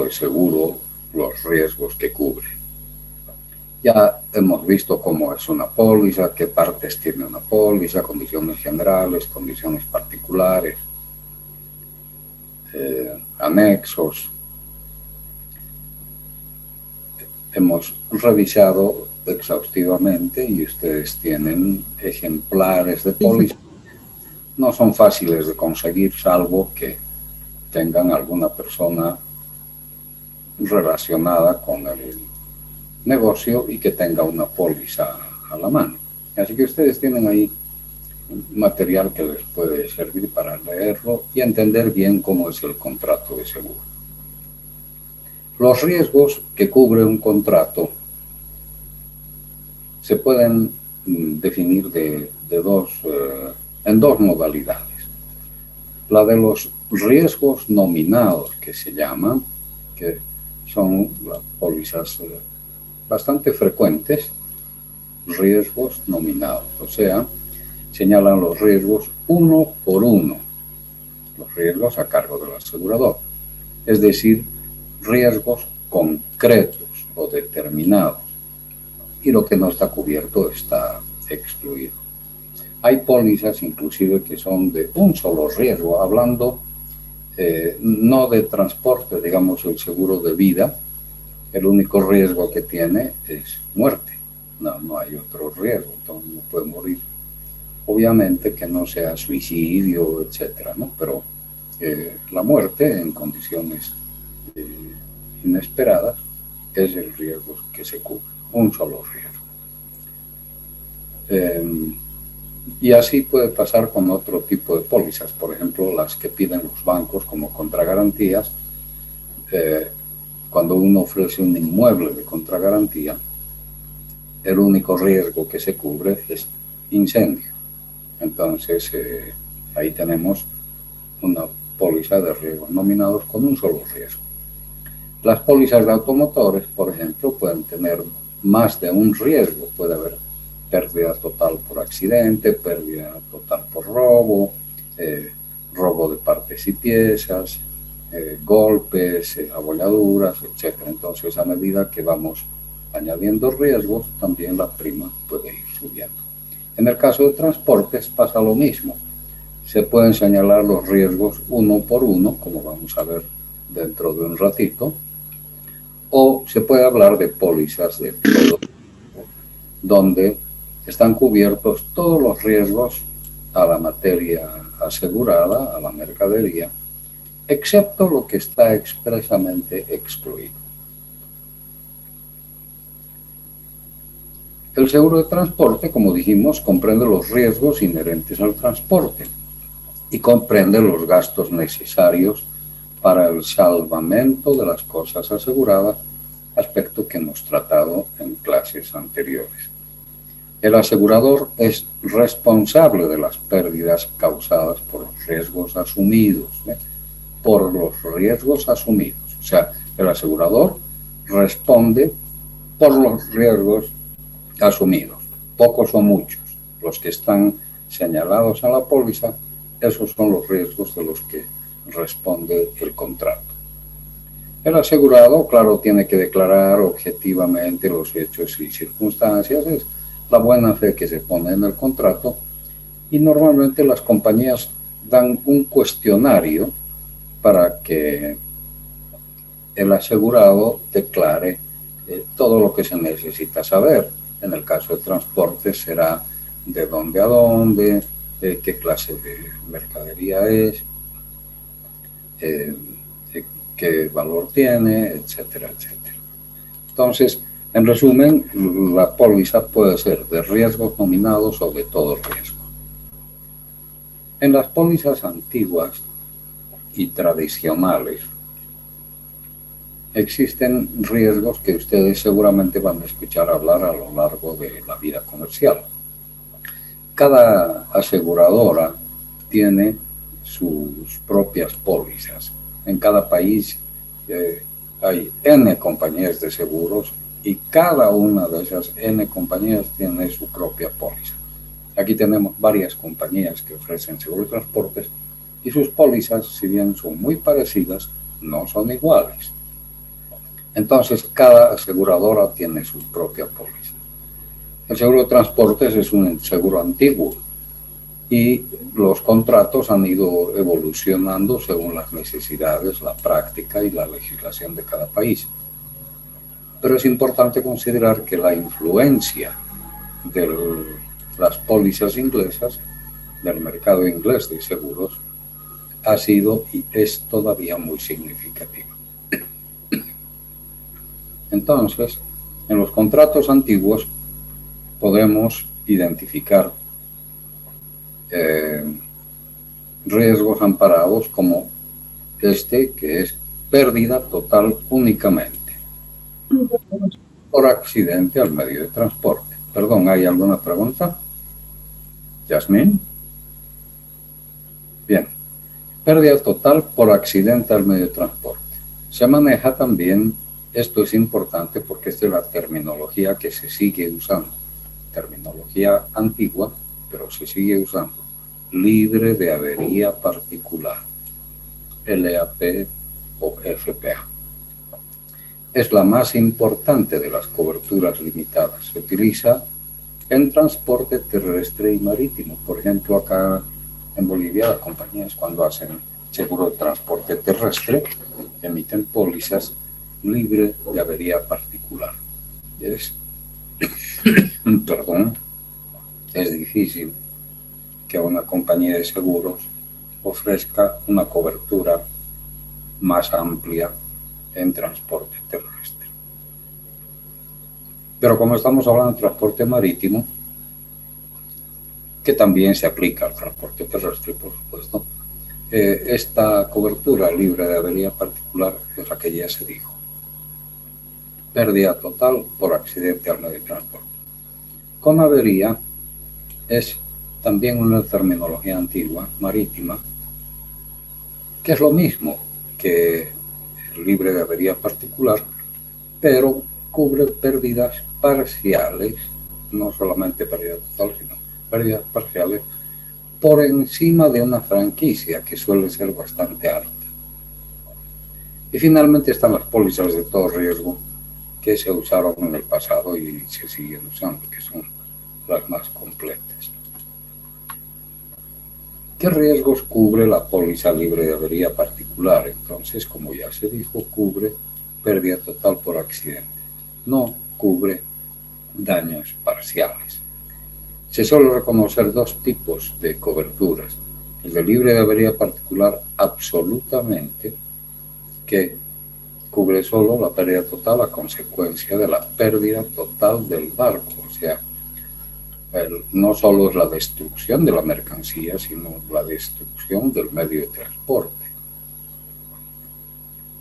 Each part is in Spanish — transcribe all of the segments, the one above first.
de seguro los riesgos que cubre. Ya hemos visto cómo es una póliza, qué partes tiene una póliza, condiciones generales, condiciones particulares, anexos. Hemos revisado exhaustivamente y ustedes tienen ejemplares de póliza. No son fáciles de conseguir, salvo que tengan alguna persona relacionada con el negocio y que tenga una póliza a la mano. Así que ustedes tienen ahí material que les puede servir para leerlo y entender bien cómo es el contrato de seguro. Los riesgos que cubre un contrato se pueden definir en dos modalidades. La de los riesgos nominados, que se llaman, que son las pólizas bastante frecuentes, riesgos nominados, o sea, señalan los riesgos uno por uno, los riesgos a cargo del asegurador, es decir, riesgos concretos o determinados, y lo que no está cubierto está excluido. Hay pólizas inclusive que son de un solo riesgo, hablando no de transporte, digamos el seguro de vida, el único riesgo que tiene es muerte, no hay otro riesgo, entonces no puede morir. Obviamente que no sea suicidio, etcétera, ¿no? Pero la muerte en condiciones inesperadas es el riesgo que se cubre, un solo riesgo. Y así puede pasar con otro tipo de pólizas, por ejemplo, las que piden los bancos como contragarantías. Cuando uno ofrece un inmueble de contragarantía, el único riesgo que se cubre es incendio. Entonces, ahí tenemos una póliza de riesgos nominados con un solo riesgo. Las pólizas de automotores, por ejemplo, pueden tener más de un riesgo. Puede haber pérdida total por accidente, pérdida total por robo, robo de partes y piezas, golpes, abolladuras, etc. Entonces, a medida que vamos añadiendo riesgos, también la prima puede ir subiendo. En el caso de transportes pasa lo mismo. Se pueden señalar los riesgos uno por uno, como vamos a ver dentro de un ratito, o se puede hablar de pólizas de todo, donde están cubiertos todos los riesgos a la materia asegurada, a la mercadería, excepto lo que está expresamente excluido. El seguro de transporte, como dijimos, comprende los riesgos inherentes al transporte y comprende los gastos necesarios para el salvamento de las cosas aseguradas, aspecto que hemos tratado en clases anteriores. El asegurador es responsable de las pérdidas causadas por los riesgos asumidos, por los riesgos asumidos. O sea, el asegurador responde por los riesgos asumidos, pocos o muchos, los que están señalados en la póliza, esos son los riesgos de los que responde el contrato. El asegurado, claro, tiene que declarar objetivamente los hechos y circunstancias, es la buena fe que se pone en el contrato, y normalmente las compañías dan un cuestionario para que el asegurado declare todo lo que se necesita saber. En el caso de transporte será de dónde a dónde, qué clase de mercadería es, qué valor tiene, etcétera, etcétera. Entonces, en resumen, la póliza puede ser de riesgos nominados o de todo riesgo. En las pólizas antiguas y tradicionales existen riesgos que ustedes seguramente van a escuchar hablar a lo largo de la vida comercial. Cada aseguradora tiene sus propias pólizas. En cada país hay N compañías de seguros y cada una de esas N compañías tiene su propia póliza. Aquí tenemos varias compañías que ofrecen seguros de transportes y sus pólizas, si bien son muy parecidas, no son iguales. Entonces, cada aseguradora tiene su propia póliza. El seguro de transportes es un seguro antiguo y los contratos han ido evolucionando según las necesidades, la práctica y la legislación de cada país. Pero es importante considerar que la influencia de las pólizas inglesas, del mercado inglés de seguros, ha sido y es todavía muy significativa. Entonces, en los contratos antiguos podemos identificar riesgos amparados como este, que es pérdida total únicamente por accidente al medio de transporte. Perdón, ¿hay alguna pregunta? Yasmín. Bien. Pérdida total por accidente al medio de transporte. Se maneja también, esto es importante porque esta es la terminología que se sigue usando. Terminología antigua, pero se sigue usando. Libre de avería particular. LAP o FPA. Es la más importante de las coberturas limitadas. Se utiliza en transporte terrestre y marítimo. Por ejemplo, acá en Bolivia, las compañías cuando hacen seguro de transporte terrestre emiten pólizas libre de avería particular. Es difícil que una compañía de seguros ofrezca una cobertura más amplia en transporte terrestre. Pero como estamos hablando de transporte marítimo, que también se aplica al transporte terrestre, por supuesto, esta cobertura libre de avería particular es la que ya se dijo. Pérdida total por accidente al medio de transporte. Con avería es también una terminología antigua, marítima, que es lo mismo que el libre de avería particular, pero cubre pérdidas parciales, no solamente pérdida total, sino pérdidas parciales por encima de una franquicia que suele ser bastante alta. Y finalmente están las pólizas de todo riesgo que se usaron en el pasado y se siguen usando, que son las más completas. ¿Qué riesgos cubre la póliza libre de avería particular? Entonces, como ya se dijo, cubre pérdida total por accidente. No cubre daños parciales. Se suele reconocer dos tipos de coberturas. El de libre de avería particular absolutamente, que cubre solo la pérdida total a consecuencia de la pérdida total del barco. O sea, no solo es la destrucción de la mercancía, sino la destrucción del medio de transporte.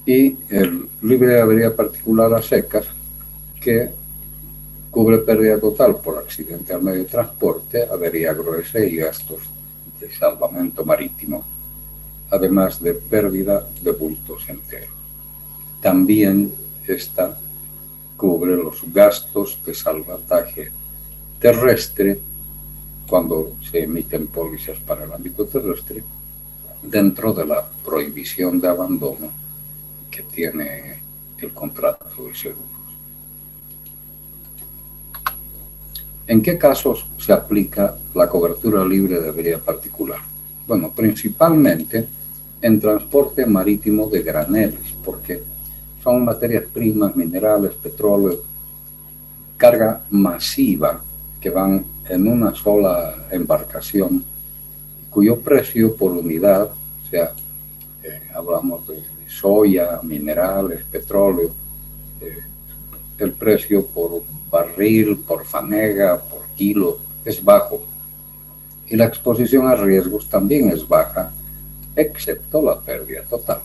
Y el libre de avería particular a secas, que cubre pérdida total por accidente al medio de transporte, avería gruesa y gastos de salvamento marítimo, además de pérdida de bultos enteros. También esta cubre los gastos de salvataje terrestre cuando se emiten pólizas para el ámbito terrestre dentro de la prohibición de abandono que tiene el contrato de seguros. ¿En qué casos se aplica la cobertura libre de avería particular? Bueno, principalmente en transporte marítimo de graneles, porque son materias primas, minerales, petróleo, carga masiva que van en una sola embarcación, cuyo precio por unidad, o sea, hablamos de soya, minerales, petróleo, el precio por barril, por fanega, por kilo, es bajo. Y la exposición a riesgos también es baja, excepto la pérdida total.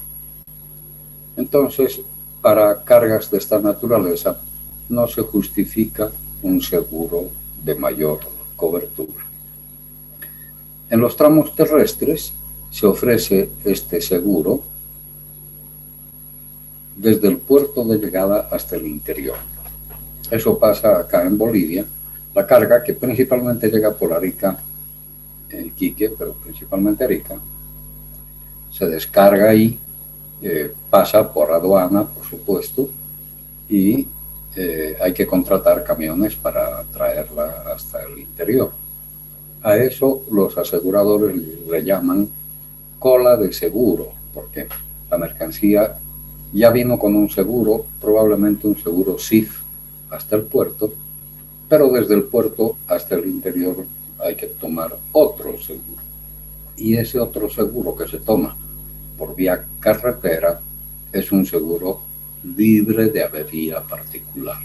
Entonces, para cargas de esta naturaleza, no se justifica un seguro de mayor cobertura. En los tramos terrestres se ofrece este seguro desde el puerto de llegada hasta el interior. Eso pasa acá en Bolivia. La carga, que principalmente llega por Arica, en Iquique, pero principalmente Arica, se descarga ahí, pasa por aduana, por supuesto, y hay que contratar camiones para traerla hasta el interior. A eso los aseguradores le llaman cola de seguro, porque la mercancía ya vino con un seguro, probablemente un seguro SIF hasta el puerto, pero desde el puerto hasta el interior hay que tomar otro seguro. Y ese otro seguro que se toma por vía carretera es un seguro libre de avería particular.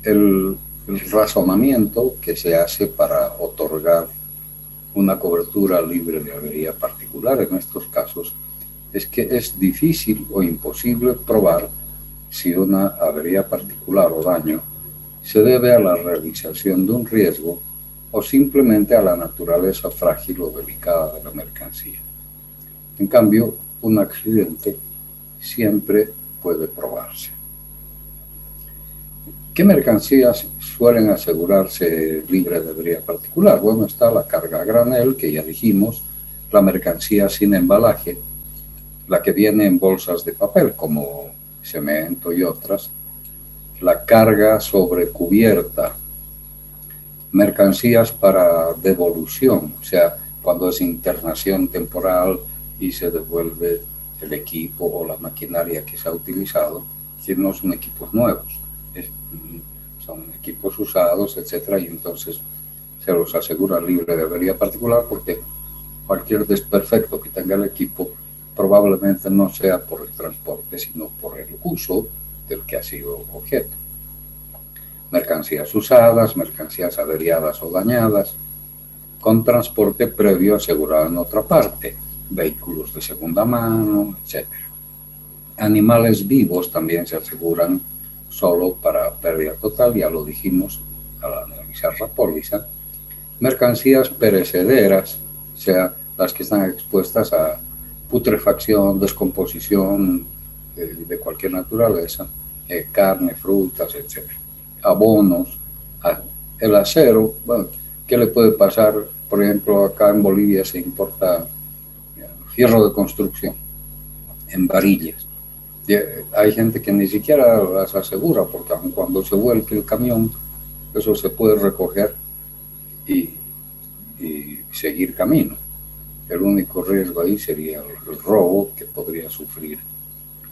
El razonamiento que se hace para otorgar una cobertura libre de avería particular en estos casos es que es difícil o imposible probar si una avería particular o daño se debe a la realización de un riesgo o simplemente a la naturaleza frágil o delicada de la mercancía. En cambio, un accidente siempre puede probarse. ¿Qué mercancías suelen asegurarse libre de avería particular? Bueno, está la carga a granel, que ya dijimos, la mercancía sin embalaje, la que viene en bolsas de papel, como cemento y otras, la carga sobre cubierta, mercancías para devolución, o sea, cuando es internación temporal y se devuelve el equipo o la maquinaria que se ha utilizado, si no son equipos nuevos, son equipos usados, etcétera, y entonces se los asegura libre de avería particular porque cualquier desperfecto que tenga el equipo probablemente no sea por el transporte, sino por el uso del que ha sido objeto. Mercancías usadas, mercancías averiadas o dañadas, con transporte previo asegurado en otra parte, vehículos de segunda mano, etc. Animales vivos también se aseguran solo para pérdida total, ya lo dijimos al analizar la póliza. Mercancías perecederas, o sea, las que están expuestas a putrefacción, descomposición de cualquier naturaleza, carne, frutas, etc. Abonos, el acero, bueno, ¿qué le puede pasar? Por ejemplo, acá en Bolivia se importa fierro de construcción en varillas. Hay gente que ni siquiera las asegura, porque aun cuando se vuelque el camión, eso se puede recoger y seguir camino. El único riesgo ahí sería el robo que podría sufrir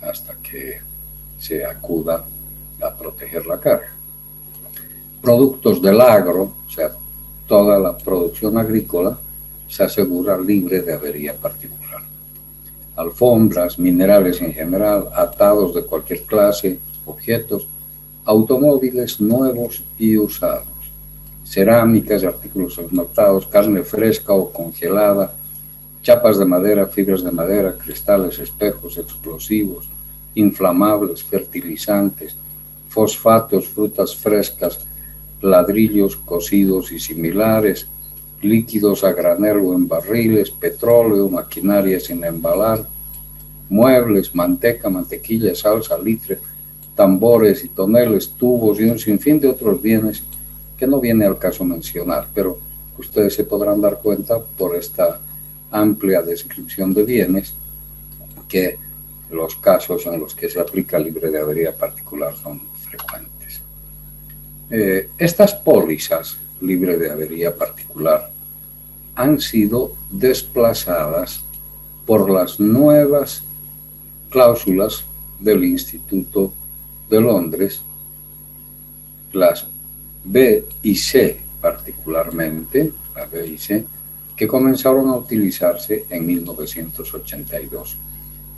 hasta que se acuda a proteger la carga. Productos del agro, o sea, toda la producción agrícola, se asegura libre de avería particular. Alfombras, minerales en general, atados de cualquier clase, objetos, automóviles nuevos y usados, cerámicas, artículos esmaltados, carne fresca o congelada, chapas de madera, fibras de madera, cristales, espejos, explosivos, inflamables, fertilizantes, fosfatos, frutas frescas, ladrillos cocidos y similares, líquidos a granel o en barriles, petróleo, maquinaria sin embalar, muebles, manteca, mantequilla, salsa, litre, tambores y toneles, tubos y un sinfín de otros bienes que no viene al caso mencionar, pero ustedes se podrán dar cuenta por esta amplia descripción de bienes que los casos en los que se aplica libre de avería particular son frecuentes. Estas pólizas libre de avería particular han sido desplazadas por las nuevas cláusulas del Instituto de Londres, las B y C particularmente, la B y C, que comenzaron a utilizarse en 1982.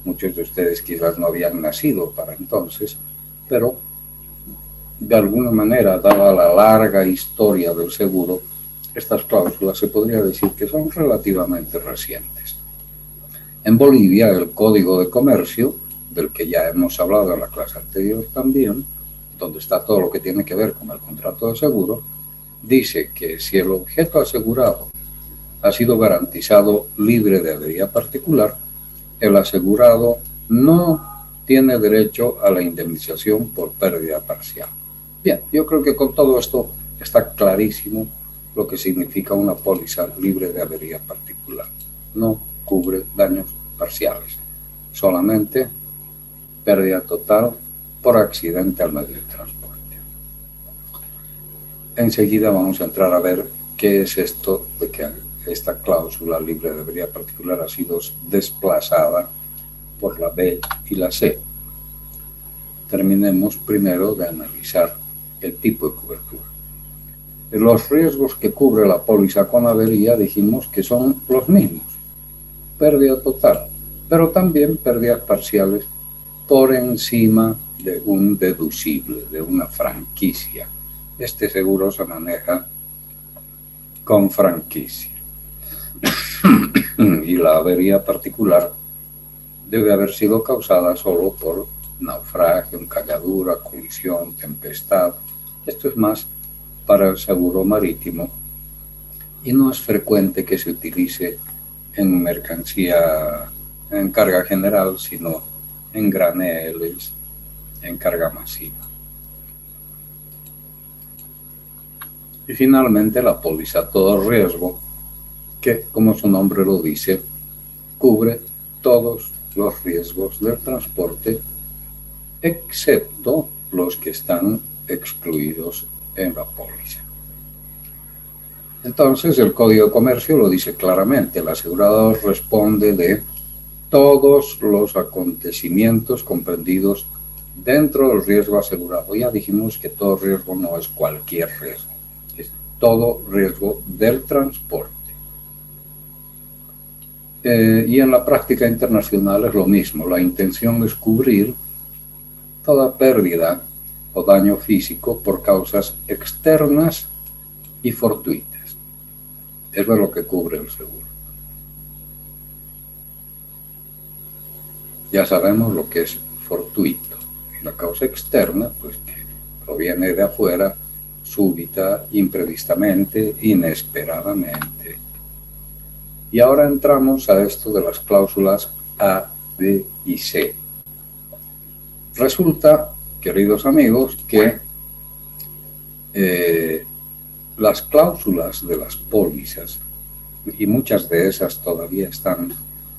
Muchos de ustedes quizás no habían nacido para entonces, pero de alguna manera, dada la larga historia del seguro, estas cláusulas se podría decir que son relativamente recientes. En Bolivia, el Código de Comercio, del que ya hemos hablado en la clase anterior también, donde está todo lo que tiene que ver con el contrato de seguro, dice que si el objeto asegurado ha sido garantizado libre de avería particular, el asegurado no tiene derecho a la indemnización por pérdida parcial. Bien, yo creo que con todo esto está clarísimo lo que significa una póliza libre de avería particular. No cubre daños parciales, solamente pérdida total por accidente al medio de transporte. Enseguida vamos a entrar a ver qué es esto de que esta cláusula libre de avería particular ha sido desplazada por la B y la C. Terminemos primero de analizar el tipo de cobertura. Los riesgos que cubre la póliza con avería dijimos que son los mismos. Pérdida total, pero también pérdidas parciales por encima de un deducible, de una franquicia. Este seguro se maneja con franquicia. Y la avería particular debe haber sido causada solo por naufragio, encalladura, colisión, tempestad. Esto es más para el seguro marítimo y no es frecuente que se utilice en mercancía en carga general, sino en graneles, en carga masiva. Y finalmente la póliza todo riesgo, que como su nombre lo dice, cubre todos los riesgos del transporte, excepto los que están excluidos en la póliza. Entonces el Código de Comercio lo dice claramente: el asegurador responde de todos los acontecimientos comprendidos dentro del riesgo asegurado. Ya dijimos que todo riesgo no es cualquier riesgo, es todo riesgo del transporte. Y en la práctica internacional es lo mismo. La intención es cubrir toda pérdida o daño físico por causas externas y fortuitas. Eso es lo que cubre el seguro. Ya sabemos lo que es fortuito. La causa externa, pues que proviene de afuera, súbita, imprevistamente, inesperadamente. Y ahora entramos a esto de las cláusulas A, B y C. Resulta, queridos amigos, que las cláusulas de las pólizas, y muchas de esas todavía están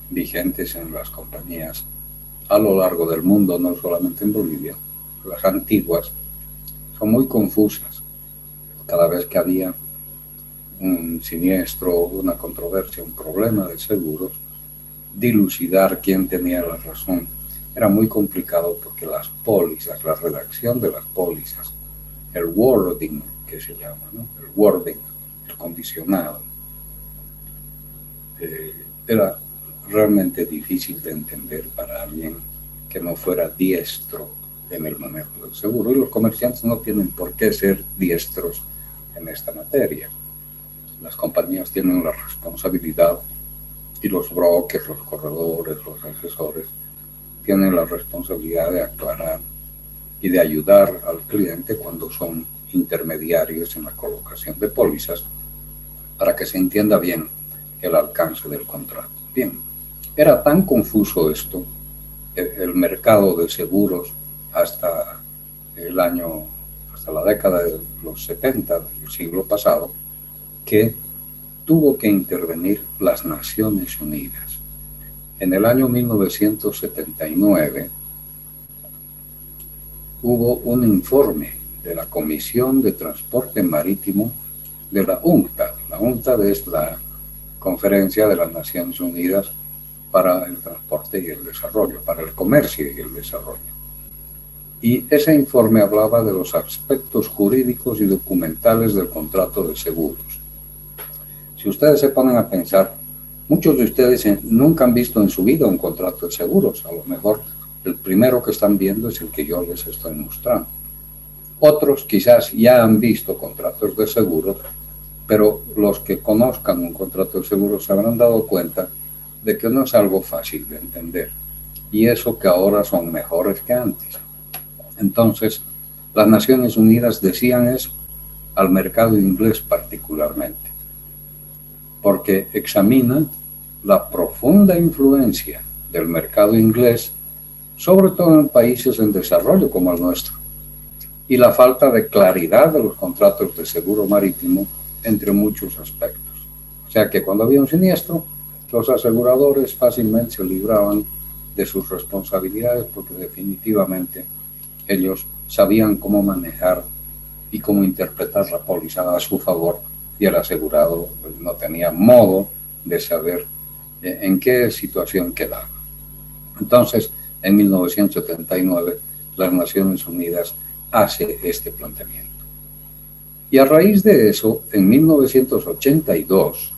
vigentes en las compañías a lo largo del mundo, no solamente en Bolivia, las antiguas, son muy confusas. Cada vez que había un siniestro, una controversia, un problema de seguros, dilucidar quién tenía la razón era muy complicado, porque las pólizas, la redacción de las pólizas, el wording que se llama, ¿no? El wording, el condicionado, era realmente difícil de entender para alguien que no fuera diestro en el manejo del seguro, y los comerciantes no tienen por qué ser diestros en esta materia. Las compañías tienen la responsabilidad, y los brokers, los corredores, los asesores tienen la responsabilidad de aclarar y de ayudar al cliente cuando son intermediarios en la colocación de pólizas, para que se entienda bien el alcance del contrato. Bien, era tan confuso esto, el mercado de seguros hasta la década de los 70 del siglo pasado, que tuvo que intervenir las Naciones Unidas. En el año 1979 hubo un informe de la Comisión de Transporte Marítimo de la UNCTAD. La UNCTAD es la Conferencia de las Naciones Unidas para el Transporte y el Desarrollo, para el Comercio y el Desarrollo. Y ese informe hablaba de los aspectos jurídicos y documentales del contrato de seguros. Si ustedes se ponen a pensar, muchos de ustedes nunca han visto en su vida un contrato de seguros. A lo mejor el primero que están viendo es el que yo les estoy mostrando. Otros quizás ya han visto contratos de seguros, pero los que conozcan un contrato de seguros se habrán dado cuenta de que no es algo fácil de entender. Y eso que ahora son mejores que antes. Entonces, las Naciones Unidas decían eso al mercado inglés particularmente, porque examinan la profunda influencia del mercado inglés, sobre todo en países en desarrollo como el nuestro, y la falta de claridad de los contratos de seguro marítimo, entre muchos aspectos. O sea que cuando había un siniestro, Los aseguradores fácilmente se libraban de sus responsabilidades porque definitivamente ellos sabían cómo manejar y cómo interpretar la póliza a su favor, y el asegurado no tenía modo de saber en qué situación quedaba. Entonces, en 1979, las Naciones Unidas hace este planteamiento. Y a raíz de eso, en 1982,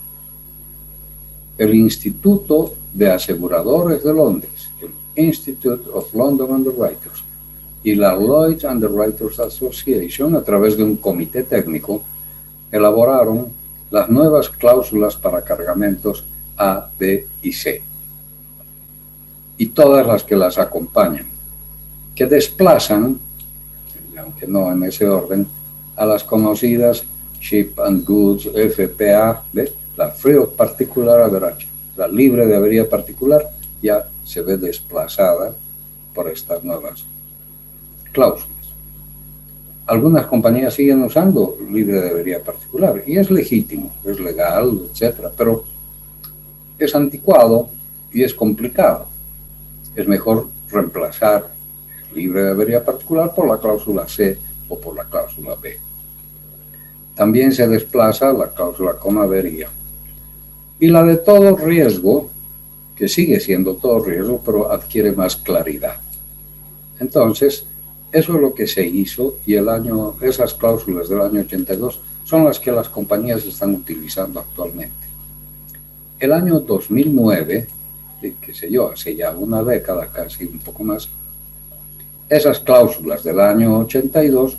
el Instituto de Aseguradores de Londres, el Institute of London Underwriters, y la Lloyd's Underwriters Association, a través de un comité técnico, elaboraron las nuevas cláusulas para cargamentos A, B y C, y todas las que las acompañan, que desplazan, aunque no en ese orden, a las conocidas Ship and Goods, FPA, ¿ve? La Free of Particular Average, la libre de avería particular, ya se ve desplazada por estas nuevas cláusulas. Algunas compañías siguen usando libre de avería particular y es legítimo, es legal, etcétera, pero es anticuado y es complicado. Es mejor reemplazar el libre de avería particular por la cláusula C o por la cláusula B. También se desplaza la cláusula con avería. Y la de todo riesgo, que sigue siendo todo riesgo, pero adquiere más claridad. Entonces, eso es lo que se hizo, y esas cláusulas del año 82 son las que las compañías están utilizando actualmente. El año 2009, qué sé yo, hace ya una década, casi un poco más, esas cláusulas del año 82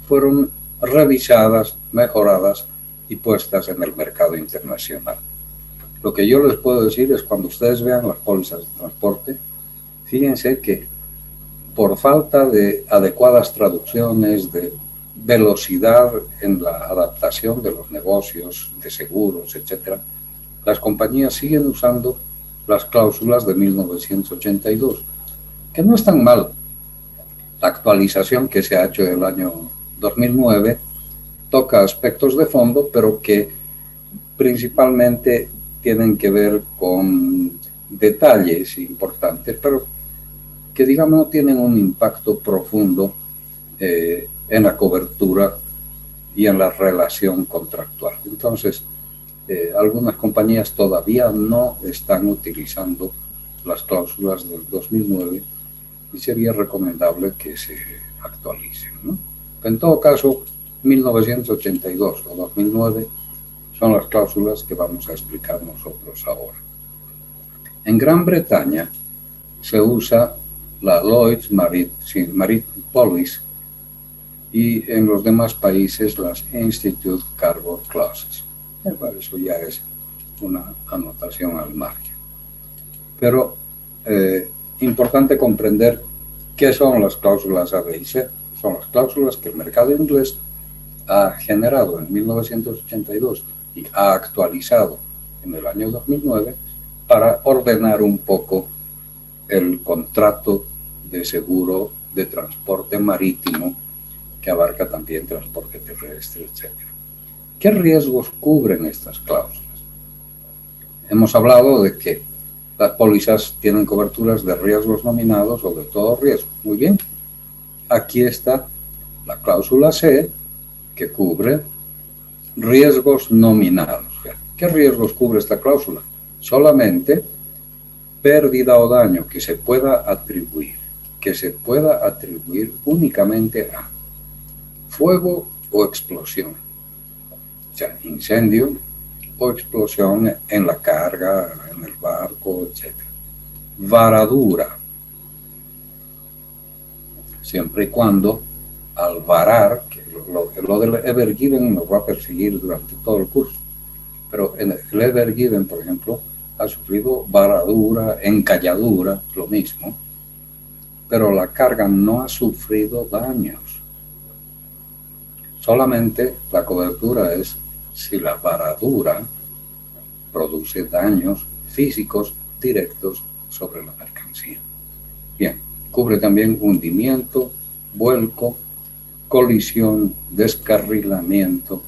fueron revisadas, mejoradas y puestas en el mercado internacional. Lo que yo les puedo decir es, cuando ustedes vean las pólizas de transporte, fíjense que por falta de adecuadas traducciones, de velocidad en la adaptación de los negocios, de seguros, etc., las compañías siguen usando las cláusulas de 1982, que no están mal. La actualización que se ha hecho en el año 2009 toca aspectos de fondo, pero que principalmente tienen que ver con detalles importantes, pero que, digamos, no tienen un impacto profundo en la cobertura y en la relación contractual. Entonces, algunas compañías todavía no están utilizando las cláusulas del 2009 y sería recomendable que se actualicen, ¿no? En todo caso, 1982 o 2009 son las cláusulas que vamos a explicar nosotros ahora. En Gran Bretaña se usa la Lloyd's Maritime Policy, y en los demás países las Institute Cargo Clauses. Eso ya es una anotación al margen. Pero importante comprender qué son las cláusulas A, B y C. Son las cláusulas que el mercado inglés ha generado en 1982 y ha actualizado en el año 2009 para ordenar un poco el contrato de seguro de transporte marítimo, que abarca también transporte terrestre, etc. ¿Qué riesgos cubren estas cláusulas? Hemos hablado de que las pólizas tienen coberturas de riesgos nominados o de todo riesgo. Muy bien. Aquí está la cláusula C, que cubre riesgos nominados. ¿Qué riesgos cubre esta cláusula? Solamente pérdida o daño que se pueda atribuir únicamente a fuego o explosión, o sea, incendio o explosión en la carga, en el barco, etc. Varadura, siempre y cuando al varar, que lo del Ever Given nos va a perseguir durante todo el curso, pero en el Ever Given, por ejemplo, ha sufrido varadura, encalladura, lo mismo, pero la carga no ha sufrido daños. Solamente la cobertura es si la varadura produce daños físicos directos sobre la mercancía. Bien, cubre también hundimiento, vuelco, colisión, descarrilamiento,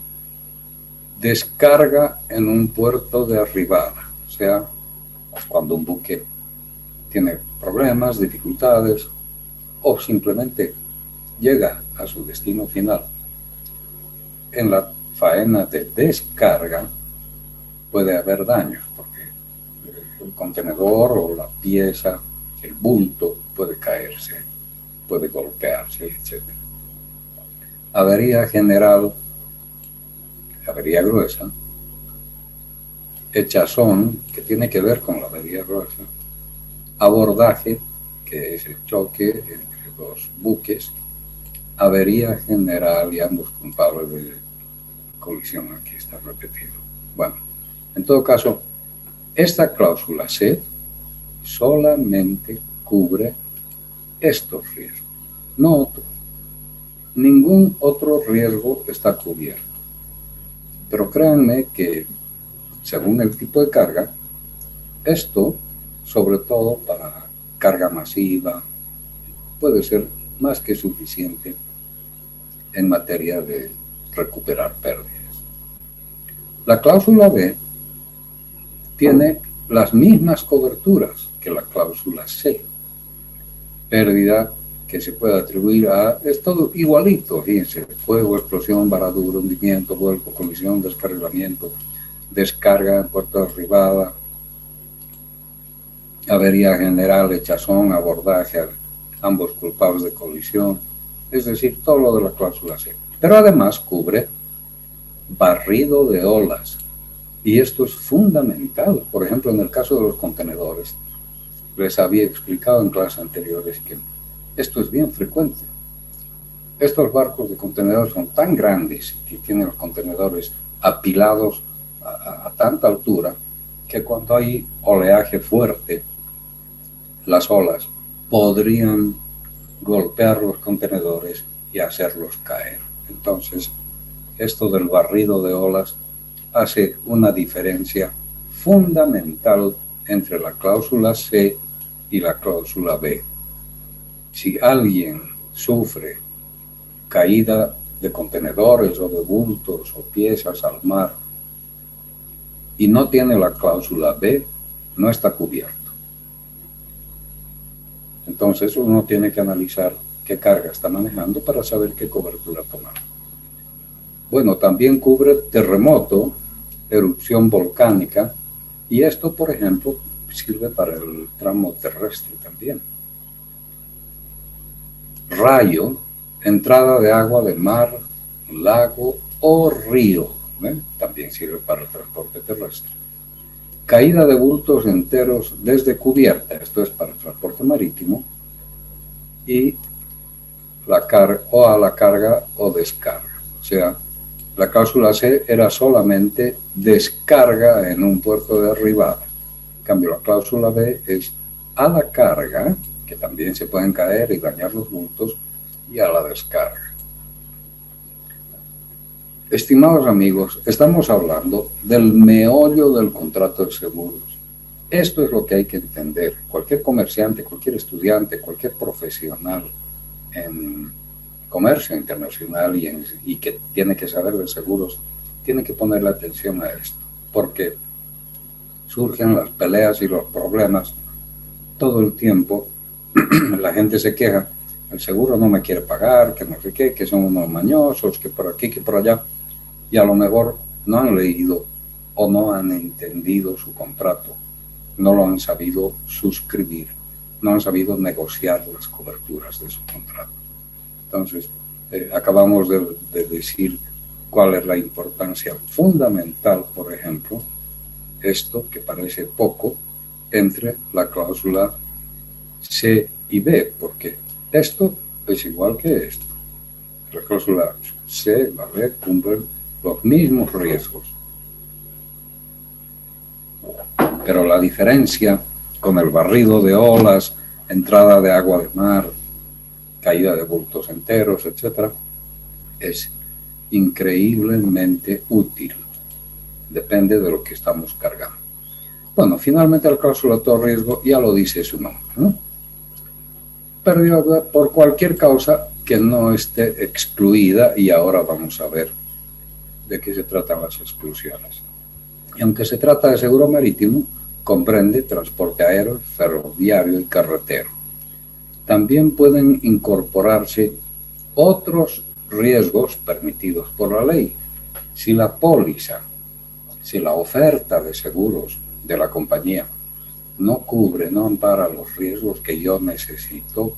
descarga en un puerto de arribada, o sea, cuando un buque tiene problemas, dificultades o simplemente llega a su destino final. En la faena de descarga puede haber daños porque el contenedor o la pieza, el bulto puede caerse, puede golpearse, etc. Avería general, avería gruesa, echazón, que tiene que ver con la avería gruesa, abordaje, que es el choque entre dos buques, avería general y ambos culpables de colisión. Aquí está repetido. Bueno, en todo caso, esta cláusula C solamente cubre estos riesgos, no otros. Ningún otro riesgo está cubierto. Pero créanme que, según el tipo de carga, esto, sobre todo para carga masiva, puede ser más que suficiente en materia de recuperar pérdidas. La cláusula B tiene las mismas coberturas que la cláusula C. Pérdida que se puede atribuir a, es todo igualito, fíjense, fuego, explosión, varadura, hundimiento, vuelco, colisión, descarrilamiento, descarga en puerto de arribada, avería general, echazón, abordaje, ambos culpables de colisión, es decir, todo lo de la cláusula C. Pero además cubre barrido de olas, y esto es fundamental. Por ejemplo, en el caso de los contenedores, les había explicado en clases anteriores que esto es bien frecuente. Estos barcos de contenedores son tan grandes que tienen los contenedores apilados a tanta altura que cuando hay oleaje fuerte, las olas podrían golpear los contenedores y hacerlos caer. Entonces, esto del barrido de olas hace una diferencia fundamental entre la cláusula C y la cláusula B. Si alguien sufre caída de contenedores o de bultos o piezas al mar y no tiene la cláusula B, no está cubierto. Entonces uno tiene que analizar qué carga está manejando para saber qué cobertura tomar. Bueno, también cubre terremoto, erupción volcánica, y esto, por ejemplo, sirve para el tramo terrestre también. Rayo, entrada de agua de mar, lago o río, también sirve para el transporte terrestre. Caída de bultos enteros desde cubierta, esto es para el transporte marítimo, y a la carga o descarga. O sea, la cláusula C era solamente descarga en un puerto de arribada. En cambio, la cláusula B es a la carga, que también se pueden caer y dañar los bultos, y a la descarga. Estimados amigos, estamos hablando del meollo del contrato de seguros. Esto es lo que hay que entender. Cualquier comerciante, cualquier estudiante, cualquier profesional en comercio internacional y que tiene que saber de seguros, tiene que ponerle atención a esto, porque surgen las peleas y los problemas todo el tiempo. La gente se queja, el seguro no me quiere pagar, que no sé qué, que son unos mañosos, que por aquí, que por allá, y a lo mejor no han leído o no han entendido su contrato, no lo han sabido suscribir, no han sabido negociar las coberturas de su contrato. Entonces, acabamos de decir cuál es la importancia fundamental, por ejemplo, esto que parece poco, entre la cláusula C y B, porque esto es igual que esto. La cláusula C, la B, cumplen los mismos riesgos. Pero la diferencia con el barrido de olas, entrada de agua de mar, caída de bultos enteros, etc., es increíblemente útil. Depende de lo que estamos cargando. Bueno, finalmente la cláusula de todo riesgo ya lo dice su nombre, ¿no? Pérdida por cualquier causa que no esté excluida, y ahora vamos a ver de qué se tratan las exclusiones. Y aunque se trata de seguro marítimo, Comprende transporte aéreo, ferroviario y carretero. También pueden incorporarse otros riesgos permitidos por la ley. Si la póliza, si la oferta de seguros de la compañía no cubre, no ampara los riesgos que yo necesito,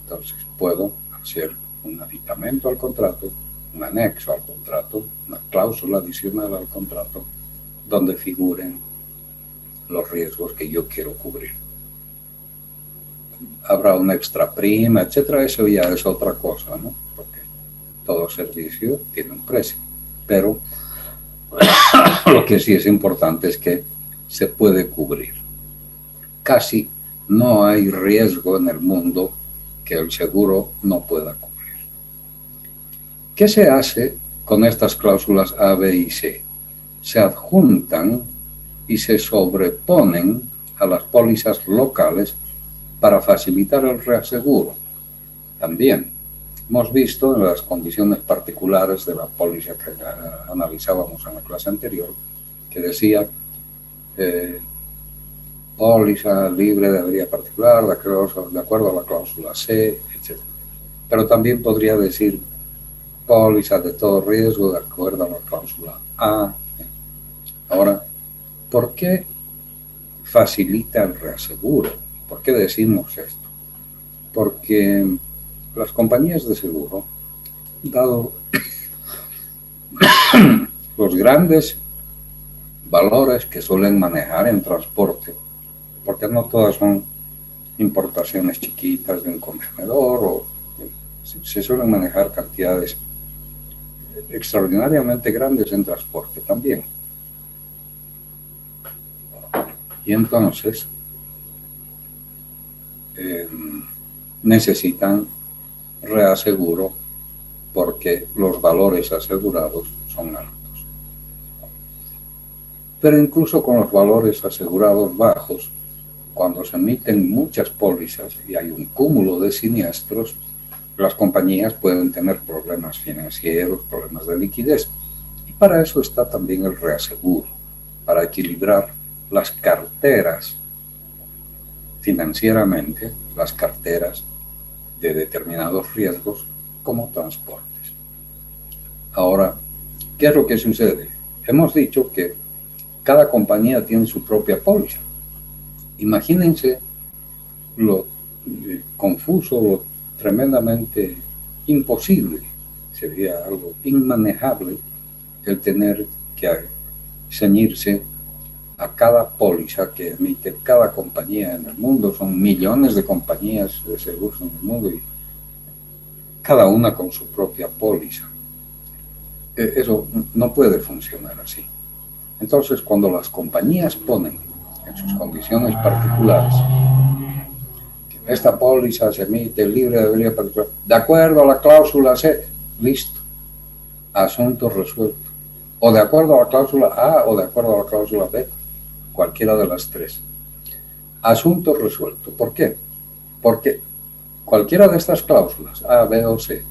entonces puedo hacer un aditamento al contrato, un anexo al contrato, una cláusula adicional al contrato, donde figuren los riesgos que yo quiero cubrir. Habrá una extra prima, etcétera, eso ya es otra cosa, ¿no? Porque todo servicio tiene un precio. Pero lo que sí es importante es que se puede cubrir. Casi no hay riesgo en el mundo que el seguro no pueda cubrir. ¿Qué se hace con estas cláusulas A, B y C? Se adjuntan y se sobreponen a las pólizas locales para facilitar el reaseguro. También hemos visto en las condiciones particulares de la póliza que analizábamos en la clase anterior, que decía póliza libre de avería particular, de acuerdo a la cláusula C, etc. Pero también podría decir póliza de todo riesgo de acuerdo a la cláusula A. Ahora, ¿por qué facilita el reaseguro? ¿Por qué decimos esto? Porque las compañías de seguro, dado los grandes valores que suelen manejar en transporte, porque no todas son importaciones chiquitas de un contenedor, o se suelen manejar cantidades extraordinariamente grandes en transporte también. Y entonces necesitan reaseguro porque los valores asegurados son altos. Pero incluso con los valores asegurados bajos, cuando se emiten muchas pólizas y hay un cúmulo de siniestros, las compañías pueden tener problemas financieros, problemas de liquidez. Y para eso está también el reaseguro, para equilibrar las carteras financieramente, las carteras de determinados riesgos como transportes. Ahora, ¿qué es lo que sucede? Hemos dicho que cada compañía tiene su propia póliza. Imagínense lo confuso, lo tremendamente imposible, sería algo inmanejable el tener que ceñirse a cada póliza que emite cada compañía en el mundo. Son millones de compañías de seguros en el mundo y cada una con su propia póliza. Eso no puede funcionar así. Entonces, cuando las compañías ponen en sus condiciones particulares que esta póliza se emite libre de avería particular, de acuerdo a la cláusula C, listo, asunto resuelto. O de acuerdo a la cláusula A o de acuerdo a la cláusula B, cualquiera de las tres. Asunto resuelto. ¿Por qué? Porque cualquiera de estas cláusulas, A, B o C,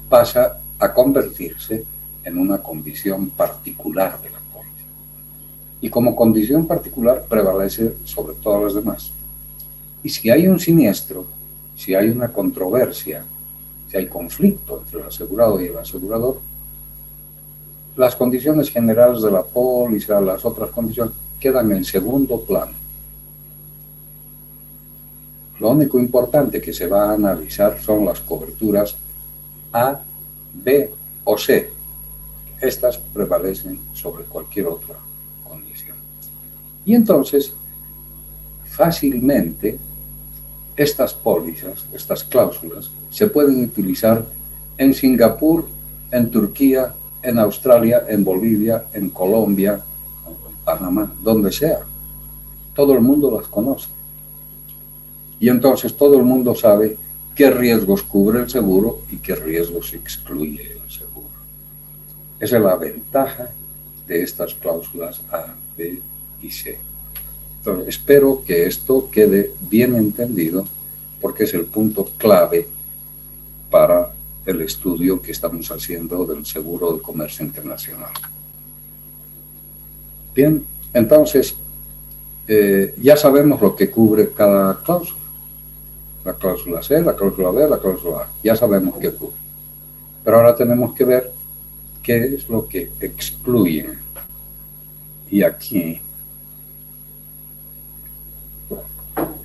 pasa a convertirse en una condición particular de la póliza. Y como condición particular prevalece sobre todas las demás. Y si hay un siniestro, si hay una controversia, si hay conflicto entre el asegurado y el asegurador, las condiciones generales de la póliza, las otras condiciones, quedan en segundo plano. Lo único importante que se va a analizar son las coberturas A, B o C. Estas prevalecen sobre cualquier otra condición. Y entonces, fácilmente, estas pólizas, estas cláusulas, se pueden utilizar en Singapur, en Turquía, en Australia, en Bolivia, en Colombia, en Panamá, donde sea. Todo el mundo las conoce. Y entonces todo el mundo sabe qué riesgos cubre el seguro y qué riesgos excluye el seguro. Esa es la ventaja de estas cláusulas A, B y C. Entonces, espero que esto quede bien entendido porque es el punto clave para el estudio que estamos haciendo del seguro de comercio internacional. Bien, entonces, ya sabemos lo que cubre cada cláusula. La cláusula C, la cláusula B, la cláusula A. Ya sabemos qué cubre. Pero ahora tenemos que ver qué es lo que excluyen. Y aquí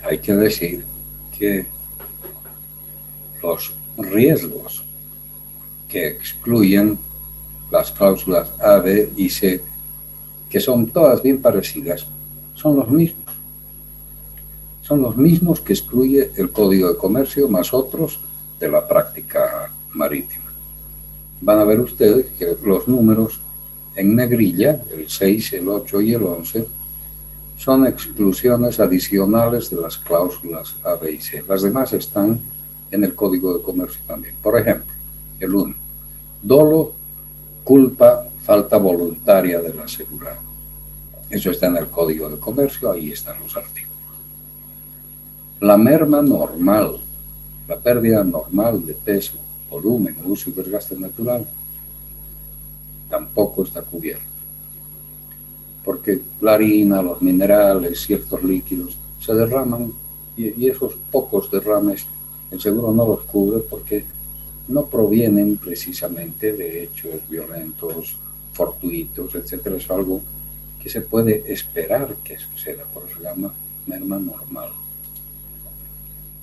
hay que decir que los riesgos que excluyen las cláusulas A, B y C, que son todas bien parecidas, son los mismos. Son los mismos que excluye el Código de Comercio más otros de la práctica marítima. Van a ver ustedes que los números en negrilla, el 6, el 8 y el 11, son exclusiones adicionales de las cláusulas A, B y C. Las demás están en el Código de Comercio también. Por ejemplo, el 1, dolo, culpa, falta voluntaria del asegurado. Eso está en el Código de Comercio, ahí están los artículos. La merma normal, la pérdida normal de peso, volumen, uso y desgaste natural, tampoco está cubierto. Porque la harina, los minerales, ciertos líquidos se derraman y esos pocos derrames el seguro no los cubre porque no provienen precisamente de hechos violentos, fortuitos, etcétera. Es algo que se puede esperar que suceda, por eso se llama merma normal.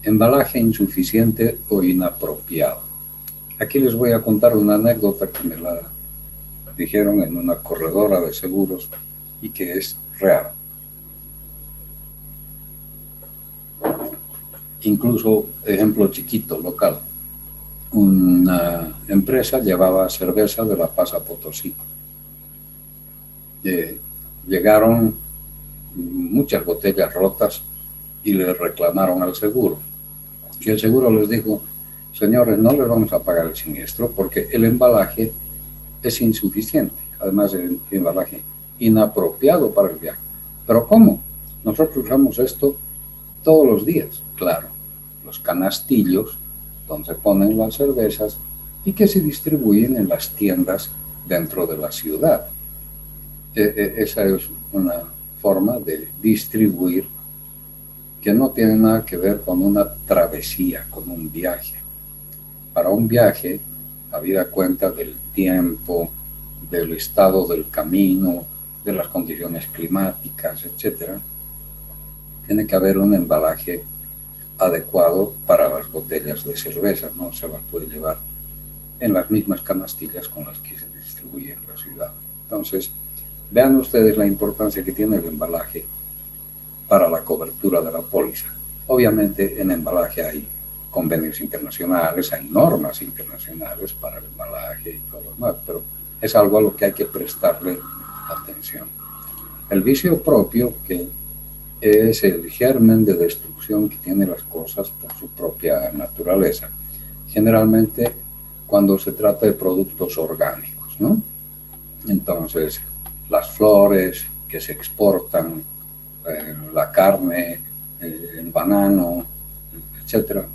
Embalaje insuficiente o inapropiado. Aquí les voy a contar una anécdota que me la dijeron en una corredora de seguros y que es real. Incluso, ejemplo chiquito, local. Una empresa llevaba cerveza de La Paz a Potosí. Llegaron muchas botellas rotas y le reclamaron al seguro. Y el seguro les dijo, señores, no les vamos a pagar el siniestro porque el embalaje es insuficiente. Además, el embalaje inapropiado para el viaje. ¿Pero cómo? Nosotros usamos esto todos los días. Claro, los canastillos donde se ponen las cervezas y que se distribuyen en las tiendas dentro de la ciudad. Esa es una forma de distribuir que no tiene nada que ver con una travesía, con un viaje. Para un viaje, habida cuenta del tiempo, del estado del camino, de las condiciones climáticas, etc., tiene que haber un embalaje adecuado para las botellas de cerveza. No se las puede llevar en las mismas canastillas con las que se distribuye en la ciudad. Entonces, vean ustedes la importancia que tiene el embalaje para la cobertura de la póliza. Obviamente en embalaje hay convenios internacionales, hay normas internacionales para el embalaje y todo lo demás, pero es algo a lo que hay que prestarle atención. El vicio propio, que es el germen de destrucción que tienen las cosas por su propia naturaleza, generalmente cuando se trata de productos orgánicos, ¿no? Entonces, las flores que se exportan, la carne, el banano, etcétera,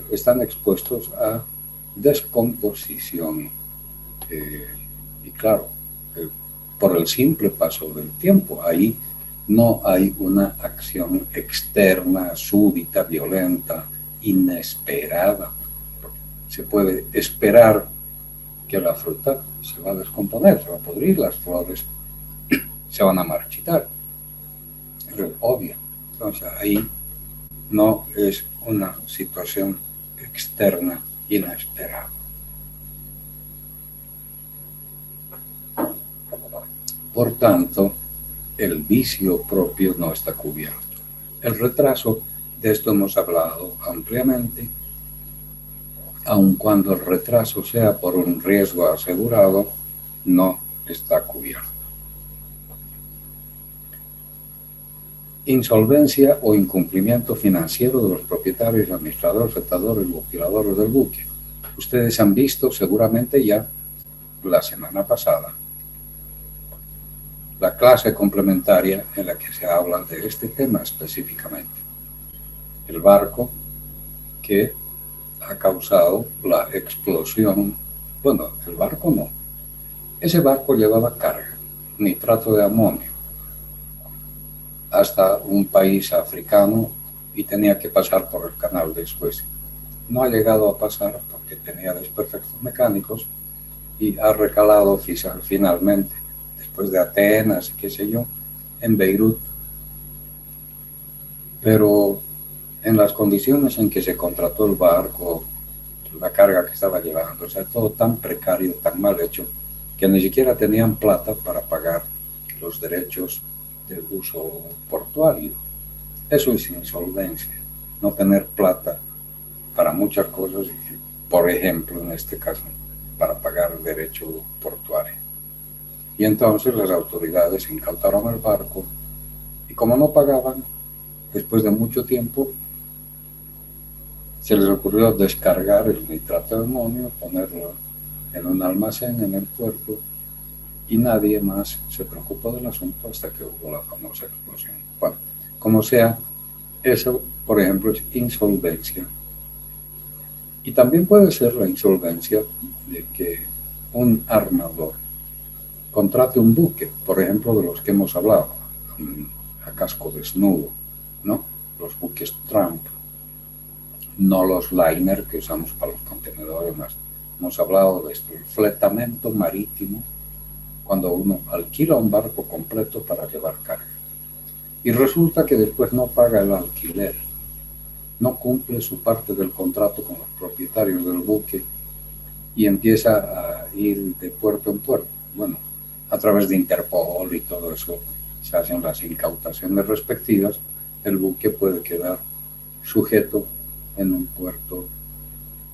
están expuestos a descomposición. Y claro, por el simple paso del tiempo, ahí no hay una acción externa, súbita, violenta, inesperada. Se puede esperar que la fruta se va a descomponer, se va a podrir, las flores se van a marchitar. Eso es obvio. Entonces ahí no es una situación externa inesperada. Por tanto, el vicio propio no está cubierto. El retraso, de esto hemos hablado ampliamente, aun cuando el retraso sea por un riesgo asegurado, no está cubierto. Insolvencia o incumplimiento financiero de los propietarios, administradores, retadores y operadores del buque. Ustedes han visto seguramente ya la semana pasada la clase complementaria en la que se habla de este tema específicamente. El barco que ha causado la explosión, bueno, el barco no. Ese barco llevaba carga, nitrato de amonio. hasta un país africano y tenía que pasar por el canal de Suez. No ha llegado a pasar porque tenía desperfectos mecánicos y ha recalado finalmente, después de Atenas y qué sé yo, en Beirut. Pero en las condiciones en que se contrató el barco, la carga que estaba llevando, o sea, todo tan precario, tan mal hecho, que ni siquiera tenían plata para pagar los derechos de uso portuario. Eso es insolvencia, no tener plata para muchas cosas, por ejemplo, en este caso, para pagar el derecho portuario. Y entonces las autoridades incautaron el barco y como no pagaban, después de mucho tiempo, se les ocurrió descargar el nitrato de amonio, ponerlo en un almacén en el puerto y nadie más se preocupó del asunto hasta que hubo la famosa explosión. Bueno, como sea, eso, por ejemplo, es insolvencia. Y también puede ser la insolvencia de que un armador contrate un buque, por ejemplo, de los que hemos hablado, a casco desnudo, ¿no? Los buques Trump, no los liner que usamos para los contenedores más. Hemos hablado de esto, el fletamento marítimo, cuando uno alquila un barco completo para llevar carga. Y resulta que después no paga el alquiler, no cumple su parte del contrato con los propietarios del buque y empieza a ir de puerto en puerto. Bueno, a través de Interpol y todo eso se hacen las incautaciones respectivas, el buque puede quedar sujeto en un puerto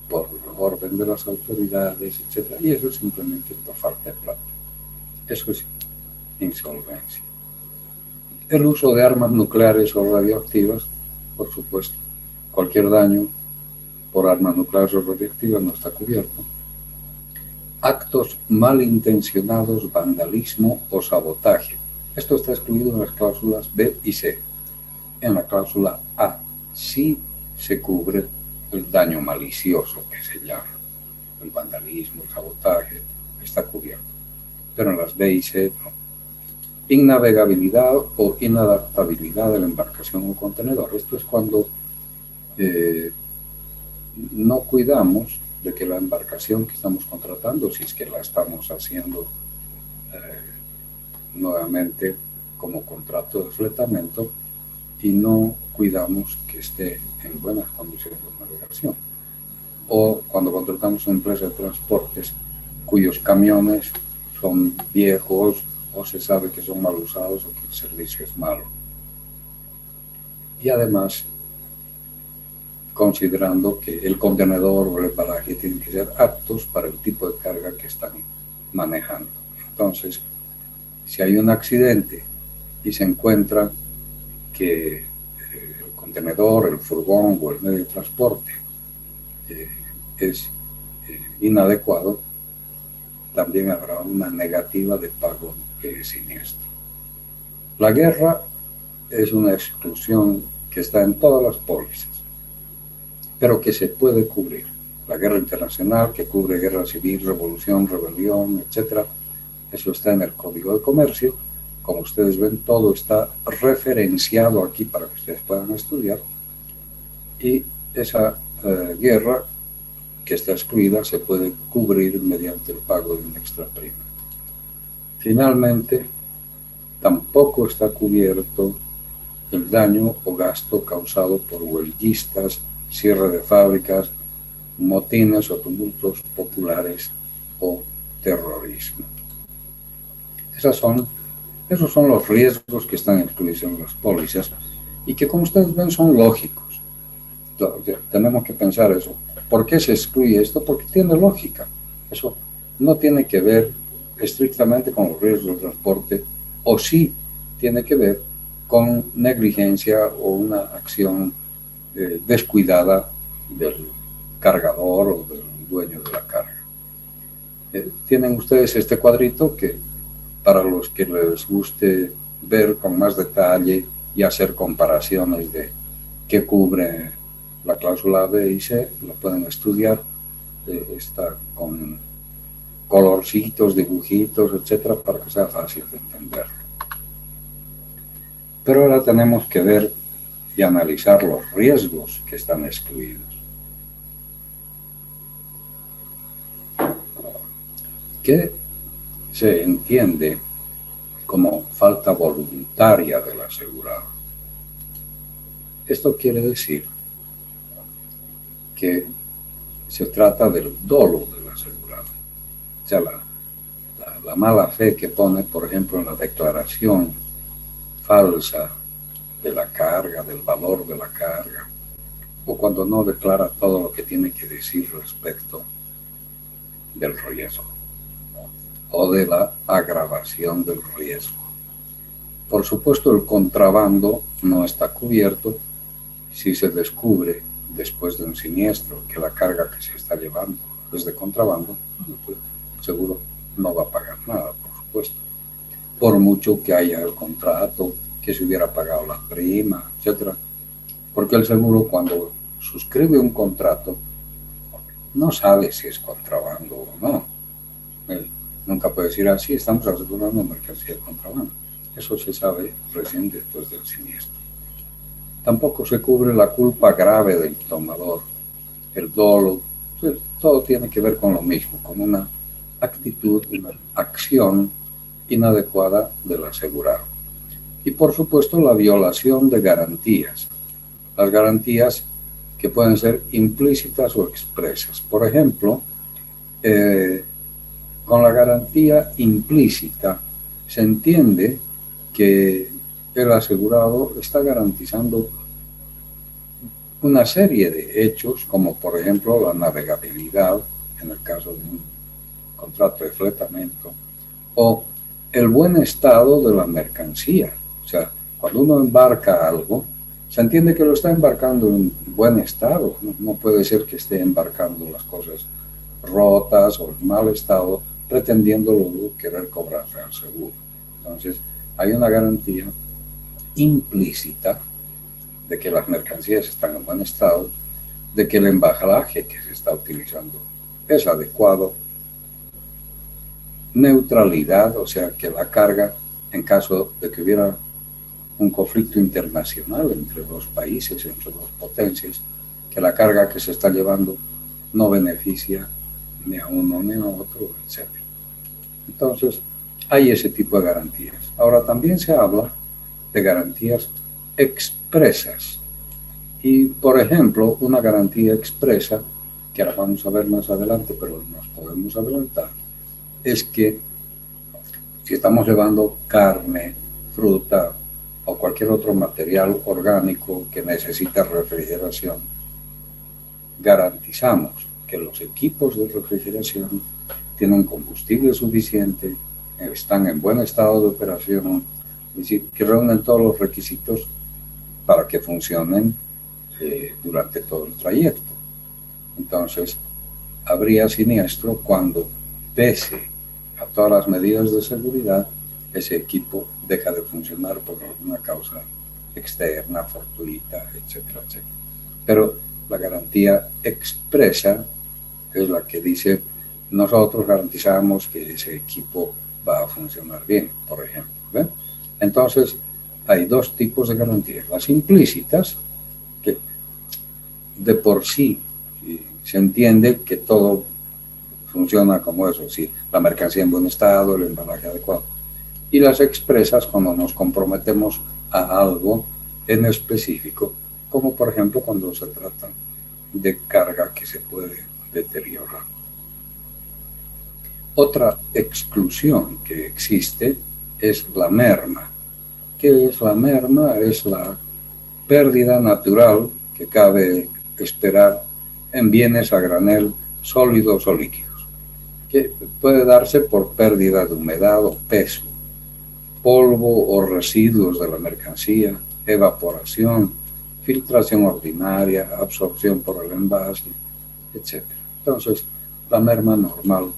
por orden de las autoridades, etc. Y eso simplemente por falta de plata. Eso es insolvencia. El uso de armas nucleares o radioactivas, por supuesto, cualquier daño por armas nucleares o radioactivas no está cubierto. Actos malintencionados, vandalismo o sabotaje. Esto está excluido en las cláusulas B y C. En la cláusula A sí se cubre el daño malicioso, que se llama. El vandalismo, el sabotaje, está cubierto. Pero en las B y C no. Innavegabilidad o inadaptabilidad de la embarcación o contenedor. Esto es cuando no cuidamos de que la embarcación que estamos contratando, si es que la estamos haciendo nuevamente como contrato de fletamento, y no cuidamos que esté en buenas condiciones de navegación. O cuando contratamos una empresa de transportes cuyos camiones son viejos o se sabe que son mal usados o que el servicio es malo. Y además, considerando que el contenedor o el embalaje tienen que ser aptos para el tipo de carga que están manejando. Entonces, si hay un accidente y se encuentra que el contenedor, el furgón o el medio de transporte es inadecuado, también habrá una negativa de pago de siniestro. La guerra es una exclusión que está en todas las pólizas, pero que se puede cubrir. La guerra internacional, que cubre guerra civil, revolución, rebelión, etc. Eso está en el Código de Comercio. Como ustedes ven, todo está referenciado aquí para que ustedes puedan estudiar. Y esa guerra que está excluida se puede cubrir mediante el pago de un extra prima. Finalmente, tampoco está cubierto el daño o gasto causado por huelguistas, cierre de fábricas, motines o tumultos populares o terrorismo. Esos son los riesgos que están incluidos en las pólizas y que, como ustedes ven, son lógicos. Tenemos que pensar eso. ¿Por qué se excluye esto? Porque tiene lógica. Eso no tiene que ver estrictamente con los riesgos del transporte, o sí tiene que ver con negligencia o una acción descuidada del cargador o del dueño de la carga. Tienen ustedes este cuadrito que, para los que les guste ver con más detalle y hacer comparaciones de qué cubre la cláusula B y C, lo pueden estudiar. Está con colorcitos, dibujitos, etcétera, para que sea fácil de entenderlo. Pero ahora tenemos que ver y analizar los riesgos que están excluidos. ¿Qué se entiende como falta voluntaria del asegurado? Esto quiere decir que se trata del dolo del asegurado. O sea, la mala fe que pone, por ejemplo, en la declaración falsa de la carga, del valor de la carga, o cuando no declara todo lo que tiene que decir respecto del riesgo o de la agravación del riesgo. Por supuesto, el contrabando no está cubierto si se descubre después de un siniestro que la carga que se está llevando es de contrabando. Pues, seguro no va a pagar nada, por supuesto. Por mucho que haya el contrato, que se hubiera pagado la prima, etcétera. Porque el seguro, cuando suscribe un contrato, no sabe si es contrabando o no. Nunca puede decir así, estamos asegurando mercancía de contrabando. Eso se sabe recién después del siniestro. Tampoco se cubre la culpa grave del tomador, el dolo. Pues, todo tiene que ver con lo mismo, con una actitud, una acción inadecuada del asegurado. Y por supuesto la violación de garantías. Las garantías que pueden ser implícitas o expresas. Por ejemplo, con la garantía implícita se entiende que el asegurado está garantizando una serie de hechos, como por ejemplo la navegabilidad, en el caso de un contrato de fletamento, o el buen estado de la mercancía. O sea, cuando uno embarca algo, se entiende que lo está embarcando en buen estado. No puede ser que esté embarcando las cosas rotas o en mal estado, pretendiendo luego querer cobrarse al seguro. Entonces, hay una garantía implícita de que las mercancías están en buen estado, de que el embalaje que se está utilizando es adecuado, neutralidad, o sea, que la carga, en caso de que hubiera un conflicto internacional entre dos países, entre dos potencias, que la carga que se está llevando no beneficia ni a uno ni a otro, etc. Entonces, hay ese tipo de garantías. Ahora, también se habla de garantías expresas. Y, por ejemplo, una garantía expresa, que ahora vamos a ver más adelante, pero nos podemos adelantar, es que si estamos llevando carne, fruta o cualquier otro material orgánico que necesita refrigeración, garantizamos que los equipos de refrigeración tienen combustible suficiente, están en buen estado de operación, es decir, que reúnen todos los requisitos para que funcionen durante todo el trayecto. Entonces, habría siniestro cuando, pese a todas las medidas de seguridad, ese equipo deja de funcionar por alguna causa externa, fortuita, etcétera, etcétera. Pero la garantía expresa es la que dice, nosotros garantizamos que ese equipo va a funcionar bien, por ejemplo. ¿Ven? Entonces, hay dos tipos de garantías. Las implícitas, que de por sí se entiende que todo funciona como eso, sí, la mercancía en buen estado, el embalaje adecuado. Y las expresas, cuando nos comprometemos a algo en específico, como por ejemplo cuando se trata de carga que se puede deteriorar. Otra exclusión que existe es la merma. ¿Qué es la merma? Es la pérdida natural que cabe esperar en bienes a granel sólidos o líquidos, que puede darse por pérdida de humedad o peso, polvo o residuos de la mercancía, evaporación, filtración ordinaria, absorción por el envase, etc. Entonces, la merma normal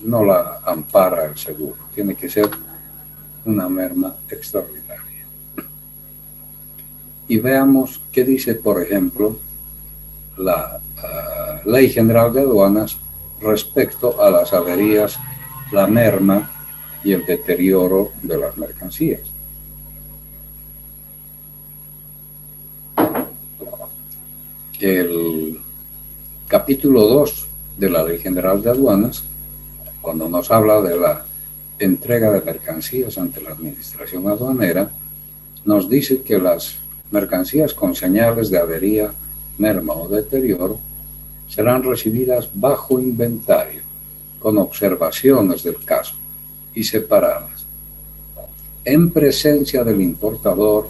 no la ampara el seguro, tiene que ser una merma extraordinaria. Y veamos qué dice, por ejemplo, la Ley General de Aduanas respecto a las averías, la merma y el deterioro de las mercancías. El capítulo 2 de la Ley General de Aduanas, cuando nos habla de la entrega de mercancías ante la administración aduanera, nos dice que las mercancías con señales de avería, merma o deterioro serán recibidas bajo inventario, con observaciones del caso y separadas, en presencia del importador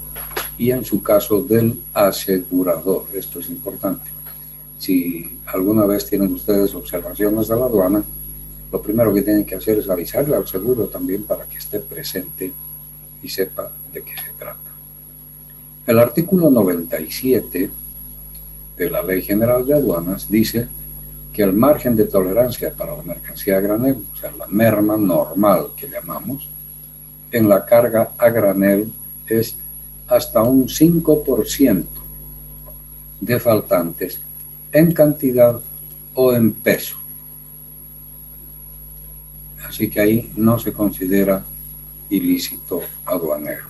y en su caso del asegurador. Esto es importante. Si alguna vez tienen ustedes observaciones de la aduana, lo primero que tienen que hacer es avisarle al seguro también para que esté presente y sepa de qué se trata. El artículo 97 de la Ley General de Aduanas dice que el margen de tolerancia para la mercancía a granel, o sea, la merma normal que llamamos, en la carga a granel es hasta un 5% de faltantes en cantidad o en peso. Así que ahí no se considera ilícito aduanero.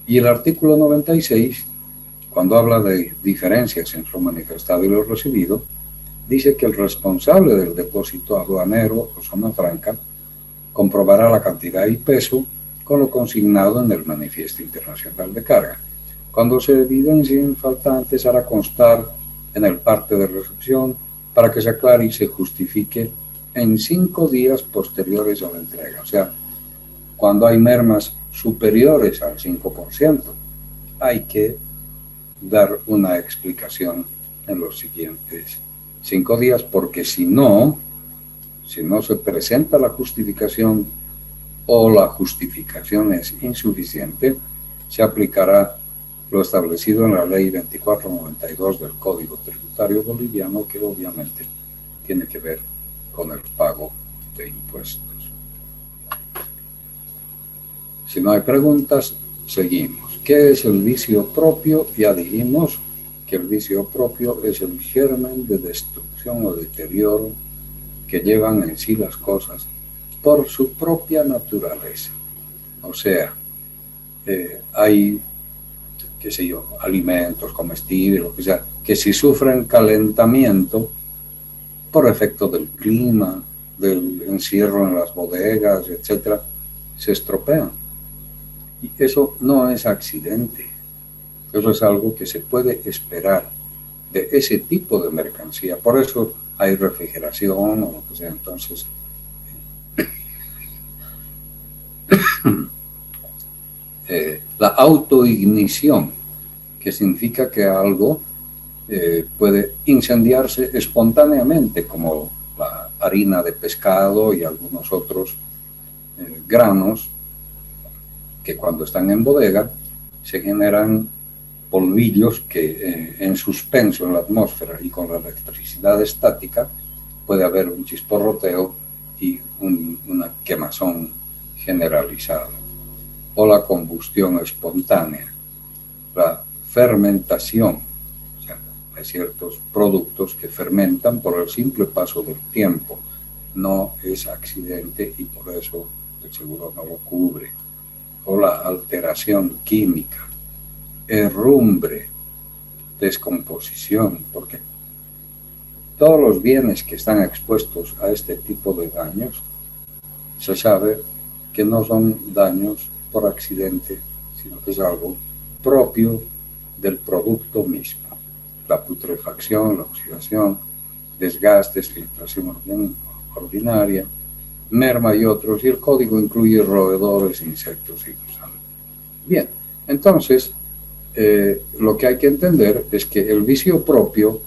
Y el artículo 96, cuando habla de diferencias entre lo manifestado y lo recibido, dice que el responsable del depósito aduanero o zona franca comprobará la cantidad y peso con lo consignado en el Manifiesto Internacional de Carga. Cuando se evidencien faltantes, hará constar en el parte de recepción para que se aclare y se justifique en 5 días posteriores a la entrega. O sea, cuando hay mermas superiores al 5%, hay que dar una explicación en los siguientes 5 días, porque si no se presenta la justificación o la justificación es insuficiente, se aplicará lo establecido en la Ley 2492 del Código Tributario Boliviano, que obviamente tiene que ver con el pago de impuestos. Si no hay preguntas, seguimos. ¿Qué es el vicio propio? Ya dijimos que el vicio propio es el germen de destrucción o deterioro que llevan en sí las cosas por su propia naturaleza. O sea, hay, qué sé yo, alimentos comestibles, lo que sea, que si sufren calentamiento por efecto del clima, del encierro en las bodegas, etcétera, se estropean. Y eso no es accidente. Eso es algo que se puede esperar de ese tipo de mercancía. Por eso hay refrigeración o lo que sea. Entonces, la autoignición, que significa que algo puede incendiarse espontáneamente, como la harina de pescado y algunos otros granos, que cuando están en bodega se generan polvillos que en suspenso en la atmósfera y con la electricidad estática puede haber un chisporroteo y una quemazón generalizada. O la combustión espontánea, la fermentación, o sea, hay ciertos productos que fermentan por el simple paso del tiempo. No es accidente y por eso el seguro no lo cubre. O la alteración química, herrumbre, descomposición, porque todos los bienes que están expuestos a este tipo de daños, se sabe que no son daños por accidente, sino que es algo propio del producto mismo. La putrefacción, la oxidación, desgastes, filtración ordinaria, merma y otros, y el código incluye roedores, insectos y gusanos. Bien, entonces, lo que hay que entender es que el vicio propio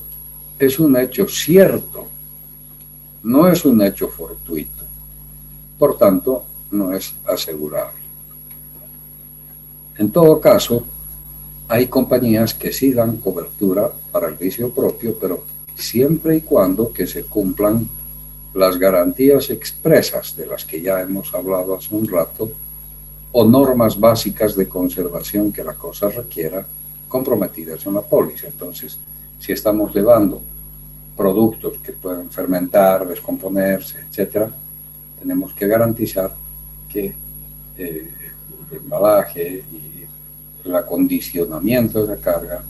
es un hecho cierto, no es un hecho fortuito, por tanto, no es asegurable. En todo caso, hay compañías que sí dan cobertura para el vicio propio, pero siempre y cuando que se cumplan las garantías expresas de las que ya hemos hablado hace un rato, o normas básicas de conservación que la cosa requiera, comprometidas en la póliza. Entonces, si estamos llevando productos que pueden fermentar, descomponerse, etcétera, tenemos que garantizar que el embalaje y el acondicionamiento de la carga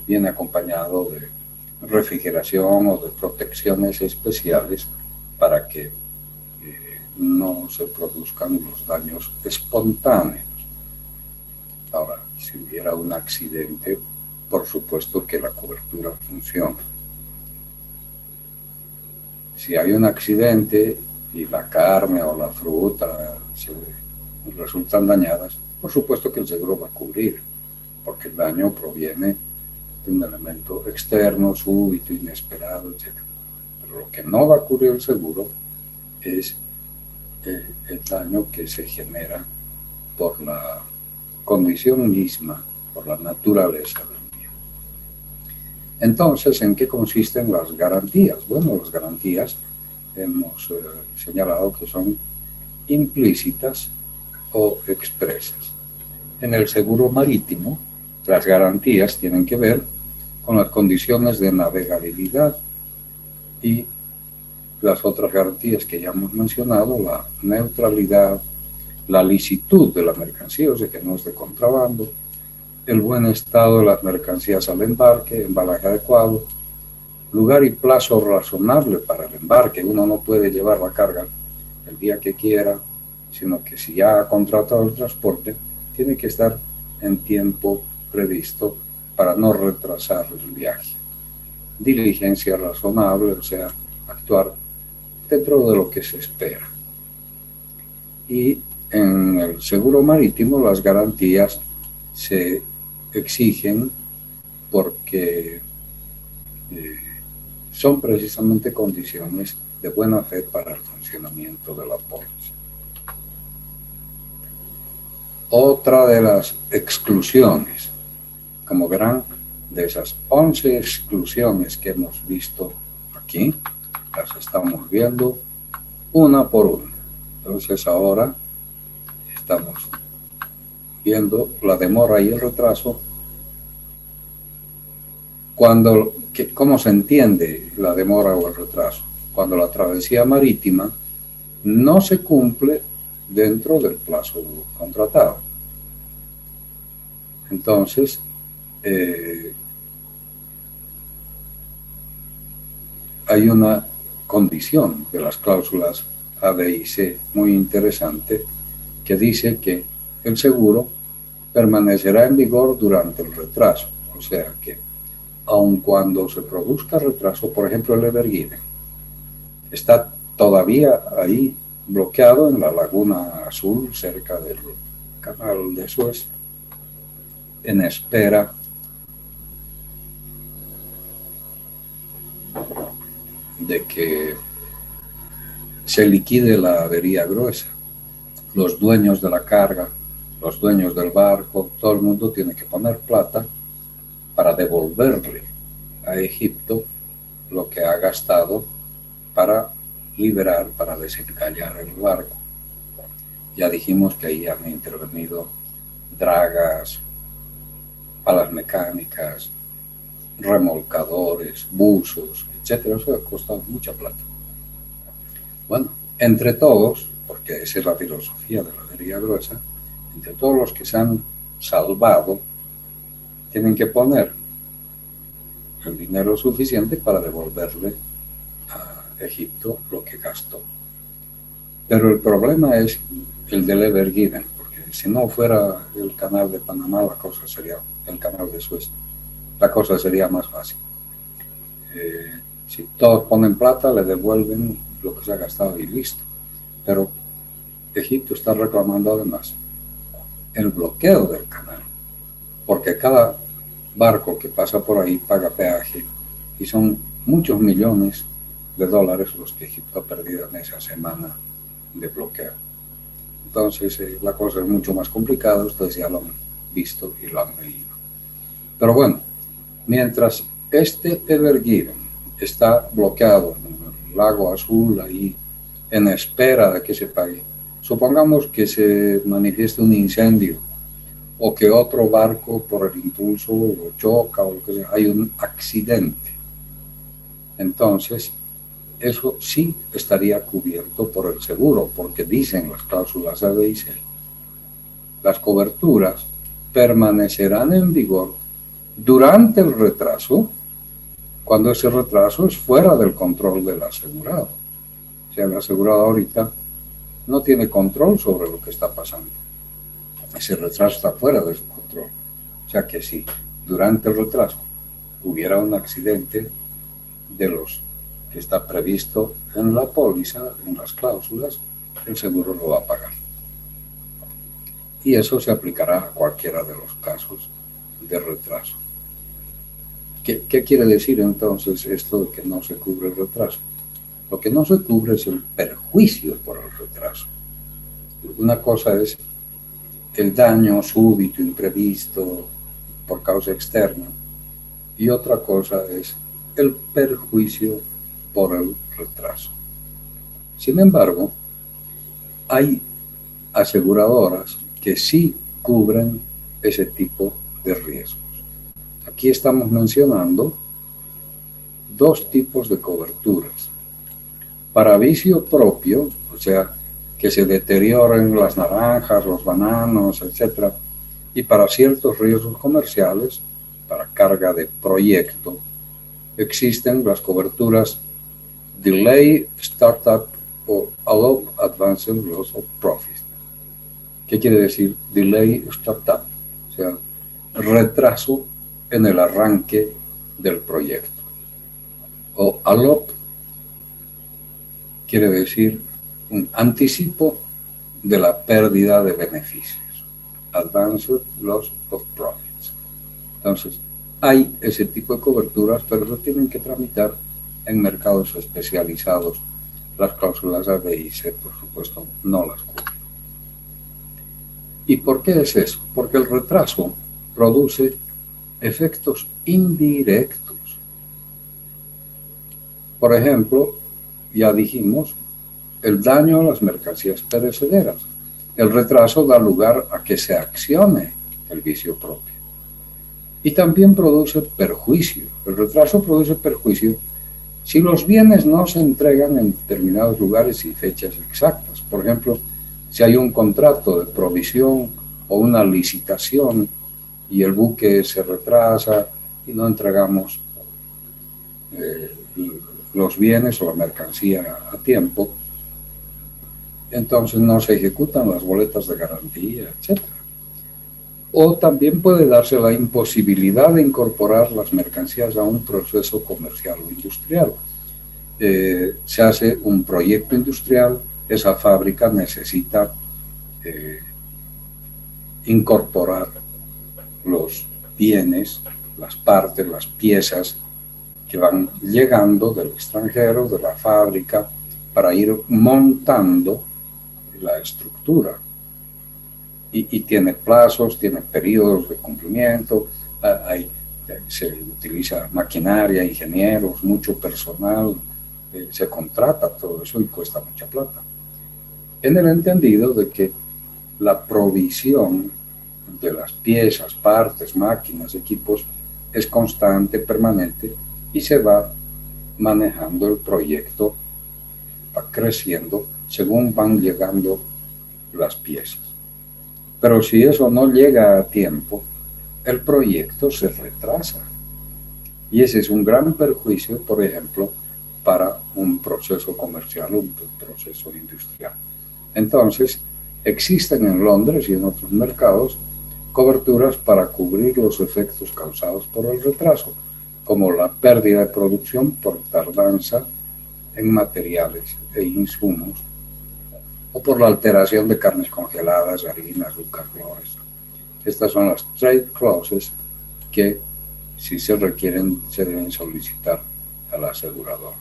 viene acompañado de refrigeración o de protecciones especiales para que no se produzcan los daños espontáneos. Ahora, si hubiera un accidente, por supuesto que la cobertura funciona. Si hay un accidente y la carne o la fruta resultan dañadas, por supuesto que el seguro va a cubrir, porque el daño proviene de un elemento externo, súbito, inesperado, etc. Pero lo que no va a cubrir el seguro es el daño que se genera por la condición misma, por la naturaleza del bien. Entonces, ¿en qué consisten las garantías? Bueno, las garantías hemos señalado que son implícitas o expresas. En el seguro marítimo, las garantías tienen que ver con las condiciones de navegabilidad y las otras garantías que ya hemos mencionado, la neutralidad, la licitud de la mercancía, o sea que no es de contrabando, el buen estado de las mercancías al embarque, embalaje adecuado, lugar y plazo razonable para el embarque. Uno no puede llevar la carga el día que quiera, sino que si ya ha contratado el transporte, tiene que estar en tiempo previsto para no retrasar el viaje. Diligencia razonable, o sea, actuar dentro de lo que se espera. Y en el seguro marítimo las garantías se exigen porque son precisamente condiciones de buena fe para el funcionamiento de la póliza. Otra de las exclusiones, como verán, de esas 11 exclusiones que hemos visto aquí, las estamos viendo una por una. Entonces ahora estamos viendo la demora y el retraso. ¿Cómo se entiende la demora o el retraso? Cuando la travesía marítima no se cumple dentro del plazo contratado. Entonces, hay una condición de las cláusulas A, B y C muy interesante que dice que el seguro permanecerá en vigor durante el retraso. O sea que, aun cuando se produzca retraso, por ejemplo el Ever Given está todavía ahí bloqueado en la Laguna Azul, cerca del canal de Suez, en espera de que se liquide la avería gruesa. Los dueños de la carga, los dueños del barco, todo el mundo tiene que poner plata para devolverle a Egipto lo que ha gastado para liberar, para desencallar el barco. Ya dijimos que ahí han intervenido dragas, palas mecánicas, remolcadores, buzos, etcétera. Eso ha costado mucha plata. Bueno, entre todos, porque esa es la filosofía de la avería gruesa, entre todos los que se han salvado, tienen que poner el dinero suficiente para devolverle a Egipto lo que gastó. Pero el problema es el del Ever Given, porque si no fuera el canal de Panamá, la cosa sería el canal de Suez, la cosa sería más fácil. Si todos ponen plata, le devuelven lo que se ha gastado y listo. Pero Egipto está reclamando además el bloqueo del canal, porque cada barco que pasa por ahí paga peaje y son muchos millones de dólares los que Egipto ha perdido en esa semana de bloqueo. Entonces la cosa es mucho más complicada, ustedes ya lo han visto y lo han leído. Pero bueno, mientras este Ever Given está bloqueado en el lago Azul, ahí en espera de que se pague, supongamos que se manifieste un incendio o que otro barco por el impulso lo choca o lo que sea, hay un accidente. Entonces, eso sí estaría cubierto por el seguro, porque dicen las cláusulas A, B y C. Las coberturas permanecerán en vigor durante el retraso, cuando ese retraso es fuera del control del asegurado. O sea, el asegurado ahorita no tiene control sobre lo que está pasando. Ese retraso está fuera de su control. O sea que si durante el retraso hubiera un accidente de los que está previsto en la póliza, en las cláusulas, el seguro lo va a pagar. Y eso se aplicará a cualquiera de los casos de retraso. ¿Qué quiere decir entonces esto de que no se cubre el retraso? Lo que no se cubre es el perjuicio por el retraso. Una cosa es el daño súbito, imprevisto, por causa externa, y otra cosa es el perjuicio por el retraso. Sin embargo, hay aseguradoras que sí cubren ese tipo de riesgos. Aquí estamos mencionando dos tipos de coberturas. Para vicio propio, o sea, que se deterioren las naranjas, los bananos, etc. Y para ciertos riesgos comerciales, para carga de proyecto, existen las coberturas Delay Startup o Allow Advanced Loss of Profit. ¿Qué quiere decir Delay Startup? O sea, retraso en el arranque del proyecto. O Allow quiere decir un anticipo de la pérdida de beneficios. Advanced Loss of Profits. Entonces, hay ese tipo de coberturas, pero lo tienen que tramitar en mercados especializados. Las cláusulas A, B y C, por supuesto, no las cubren. ¿Y por qué es eso? Porque el retraso produce efectos indirectos. Por ejemplo, ya dijimos, el daño a las mercancías perecederas. El retraso da lugar a que se accione el vicio propio. Y también produce perjuicio. El retraso produce perjuicio si los bienes no se entregan en determinados lugares y fechas exactas. Por ejemplo, si hay un contrato de provisión o una licitación y el buque se retrasa y no entregamos los bienes o la mercancía a tiempo, entonces no se ejecutan las boletas de garantía, etc. O también puede darse la imposibilidad de incorporar las mercancías a un proceso comercial o industrial. Se hace un proyecto industrial, esa fábrica necesita incorporar los bienes, las partes, las piezas que van llegando del extranjero, de la fábrica, para ir montando la estructura. Y tiene plazos, tiene periodos de cumplimiento, se utiliza maquinaria, ingenieros, mucho personal, se contrata todo eso y cuesta mucha plata. En el entendido de que la provisión de las piezas, partes, máquinas, equipos es constante, permanente y se va manejando el proyecto, va creciendo según van llegando las piezas. Pero si eso no llega a tiempo, el proyecto se retrasa. Y ese es un gran perjuicio, por ejemplo, para un proceso comercial, un proceso industrial. Entonces, existen en Londres y en otros mercados coberturas para cubrir los efectos causados por el retraso, como la pérdida de producción por tardanza en materiales e insumos, o por la alteración de carnes congeladas, harinas, azúcar, flores. Estas son las trade clauses que, si se requieren, se deben solicitar al asegurador.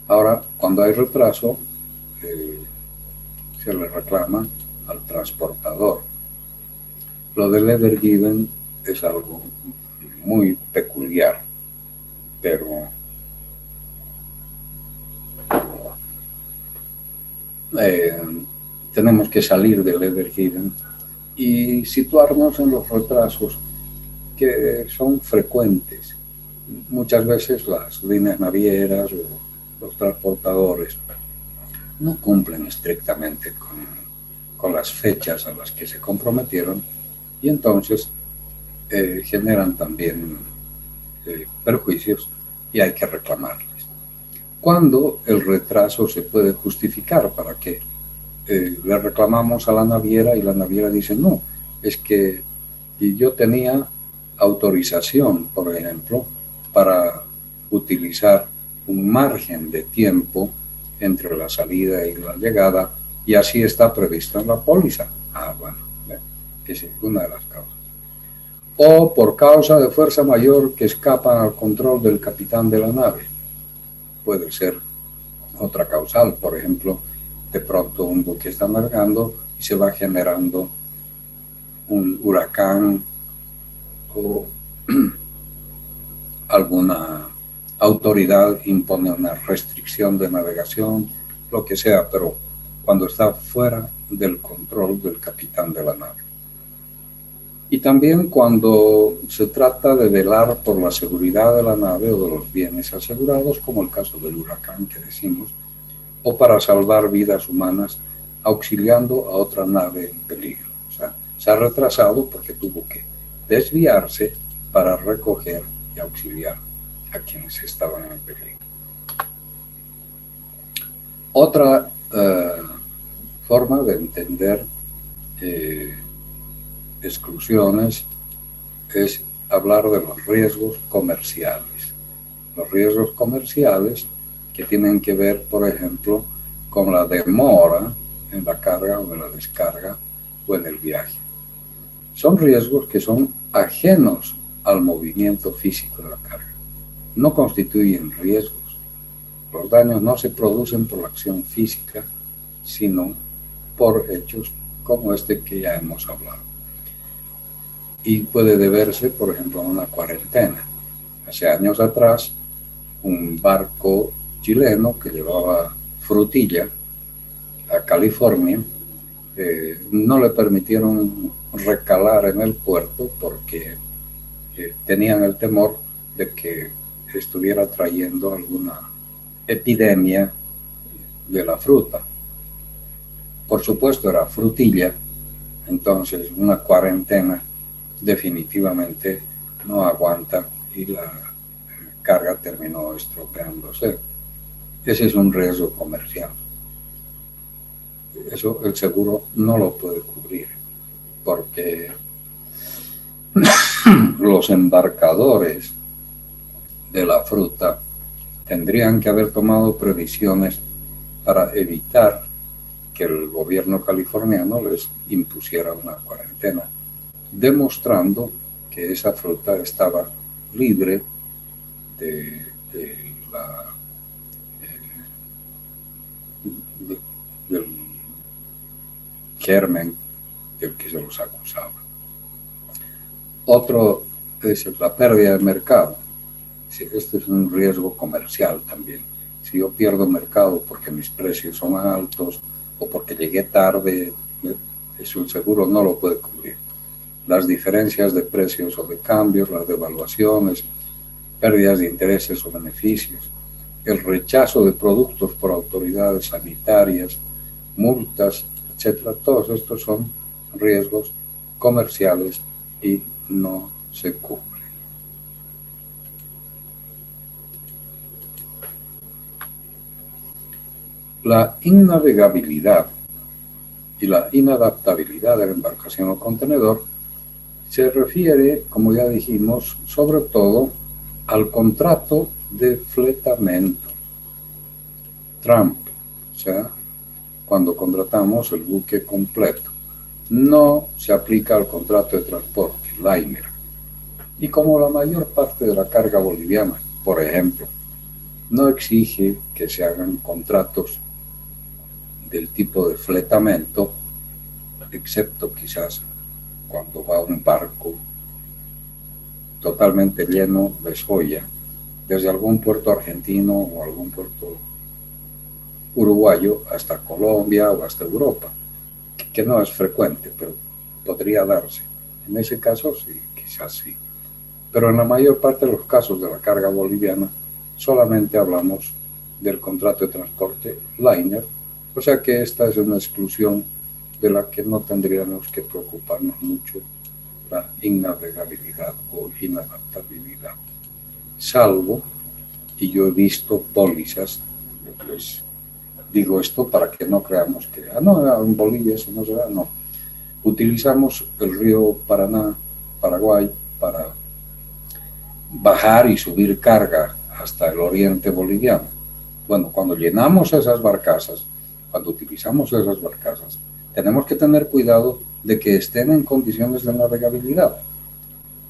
Ahora, cuando hay retraso, se le reclama al transportador. Lo del Ever Given es algo muy peculiar, pero tenemos que salir del Ever Given y situarnos en los retrasos que son frecuentes. Muchas veces las líneas navieras o los transportadores no cumplen estrictamente con las fechas a las que se comprometieron y entonces generan también perjuicios y hay que reclamarles. Cuando el retraso se puede justificar, para que le reclamamos a la naviera y la naviera dice no, es que yo tenía autorización, por ejemplo, para utilizar un margen de tiempo entre la salida y la llegada, y así está previsto en la póliza. Ah, bueno, esa es una de las causas. O por causa de fuerza mayor que escapan al control del capitán de la nave. Puede ser otra causal, por ejemplo, de pronto un buque está navegando y se va generando un huracán o alguna autoridad impone una restricción de navegación, lo que sea, pero cuando está fuera del control del capitán de la nave. Y también cuando se trata de velar por la seguridad de la nave o de los bienes asegurados, como el caso del huracán que decimos, o para salvar vidas humanas auxiliando a otra nave en peligro. O sea, se ha retrasado porque tuvo que desviarse para recoger y auxiliar a quienes estaban en peligro. Otra forma de entender exclusiones es hablar de los riesgos comerciales. Los riesgos comerciales que tienen que ver, por ejemplo, con la demora en la carga o en la descarga o en el viaje. Son riesgos que son ajenos al movimiento físico de la carga. No constituyen riesgos. Los daños no se producen por la acción física, sino por hechos como este que ya hemos hablado. Y puede deberse, por ejemplo, a una cuarentena. Hace años atrás, un barco chileno que llevaba frutilla a California, no le permitieron recalar en el puerto porque tenían el temor de que estuviera trayendo alguna epidemia de la fruta. Por supuesto era frutilla, entonces una cuarentena definitivamente no aguanta y la carga terminó estropeándose. Ese es un riesgo comercial. Eso el seguro no lo puede cubrir porque los embarcadores de la fruta tendrían que haber tomado previsiones para evitar que el gobierno californiano les impusiera una cuarentena, demostrando que esa fruta estaba libre del germen del que se los acusaba. Otro es la pérdida de mercado. Este es un riesgo comercial también. Si yo pierdo mercado porque mis precios son altos o porque llegué tarde, eso el seguro no lo puede cubrir. Las diferencias de precios o de cambios, las devaluaciones, pérdidas de intereses o beneficios, el rechazo de productos por autoridades sanitarias, multas, etcétera, todos estos son riesgos comerciales y no se cubren. La innavegabilidad y la inadaptabilidad de la embarcación o contenedor se refiere, como ya dijimos, sobre todo al contrato de fletamento, tramp, o sea, cuando contratamos el buque completo. No se aplica al contrato de transporte, liner. Y como la mayor parte de la carga boliviana, por ejemplo, no exige que se hagan contratos del tipo de fletamento, excepto quizás cuando va un barco totalmente lleno de soya, desde algún puerto argentino o algún puerto uruguayo hasta Colombia o hasta Europa, que no es frecuente, pero podría darse. En ese caso sí, quizás sí. Pero en la mayor parte de los casos de la carga boliviana solamente hablamos del contrato de transporte liner, o sea que esta es una exclusión de la que no tendríamos que preocuparnos mucho la innavegabilidad o inadaptabilidad. Salvo, y yo he visto pólizas, pues digo esto para que no creamos que, no, en Bolivia eso no se da, no. Utilizamos el río Paraná, Paraguay, para bajar y subir carga hasta el oriente boliviano. Bueno, cuando llenamos esas barcazas, cuando utilizamos esas barcazas, tenemos que tener cuidado de que estén en condiciones de navegabilidad,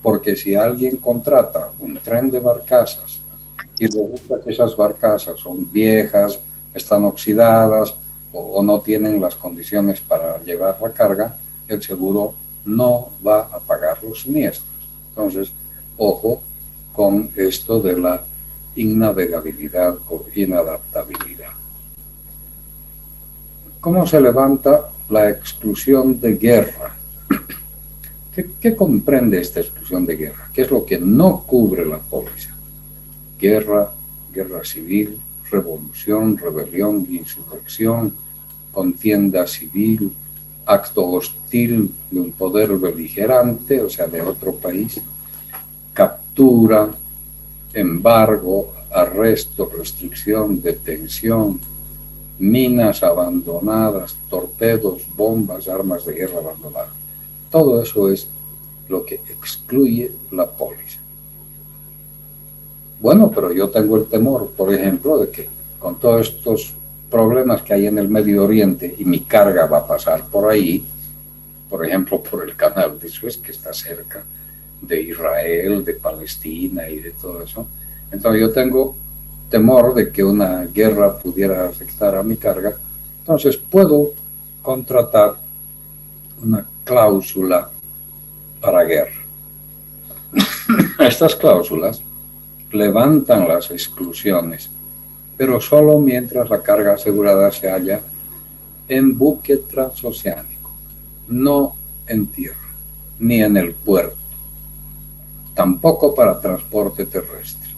porque si alguien contrata un tren de barcazas y resulta que esas barcazas son viejas, están oxidadas o no tienen las condiciones para llevar la carga, el seguro no va a pagar los siniestros. Entonces, ojo con esto de la innavegabilidad o inadaptabilidad. ¿Cómo se levanta la exclusión de guerra? ¿Qué comprende esta exclusión de guerra? ¿Qué es lo que no cubre la póliza? Guerra, guerra civil, revolución, rebelión, insurrección, contienda civil, acto hostil de un poder beligerante, o sea, de otro país, captura, embargo, arresto, restricción, detención, minas abandonadas, torpedos, bombas, armas de guerra abandonadas. Todo eso es lo que excluye la póliza. Bueno, pero yo tengo el temor, por ejemplo, de que con todos estos problemas que hay en el Medio Oriente y mi carga va a pasar por ahí, por ejemplo, por el canal de Suez, que está cerca de Israel, de Palestina y de todo eso. Entonces yo tengo temor de que una guerra pudiera afectar a mi carga. Entonces puedo contratar una cláusula para guerra. Estas cláusulas levantan las exclusiones, pero solo mientras la carga asegurada se halla en buque transoceánico, no en tierra, ni en el puerto, tampoco para transporte terrestre.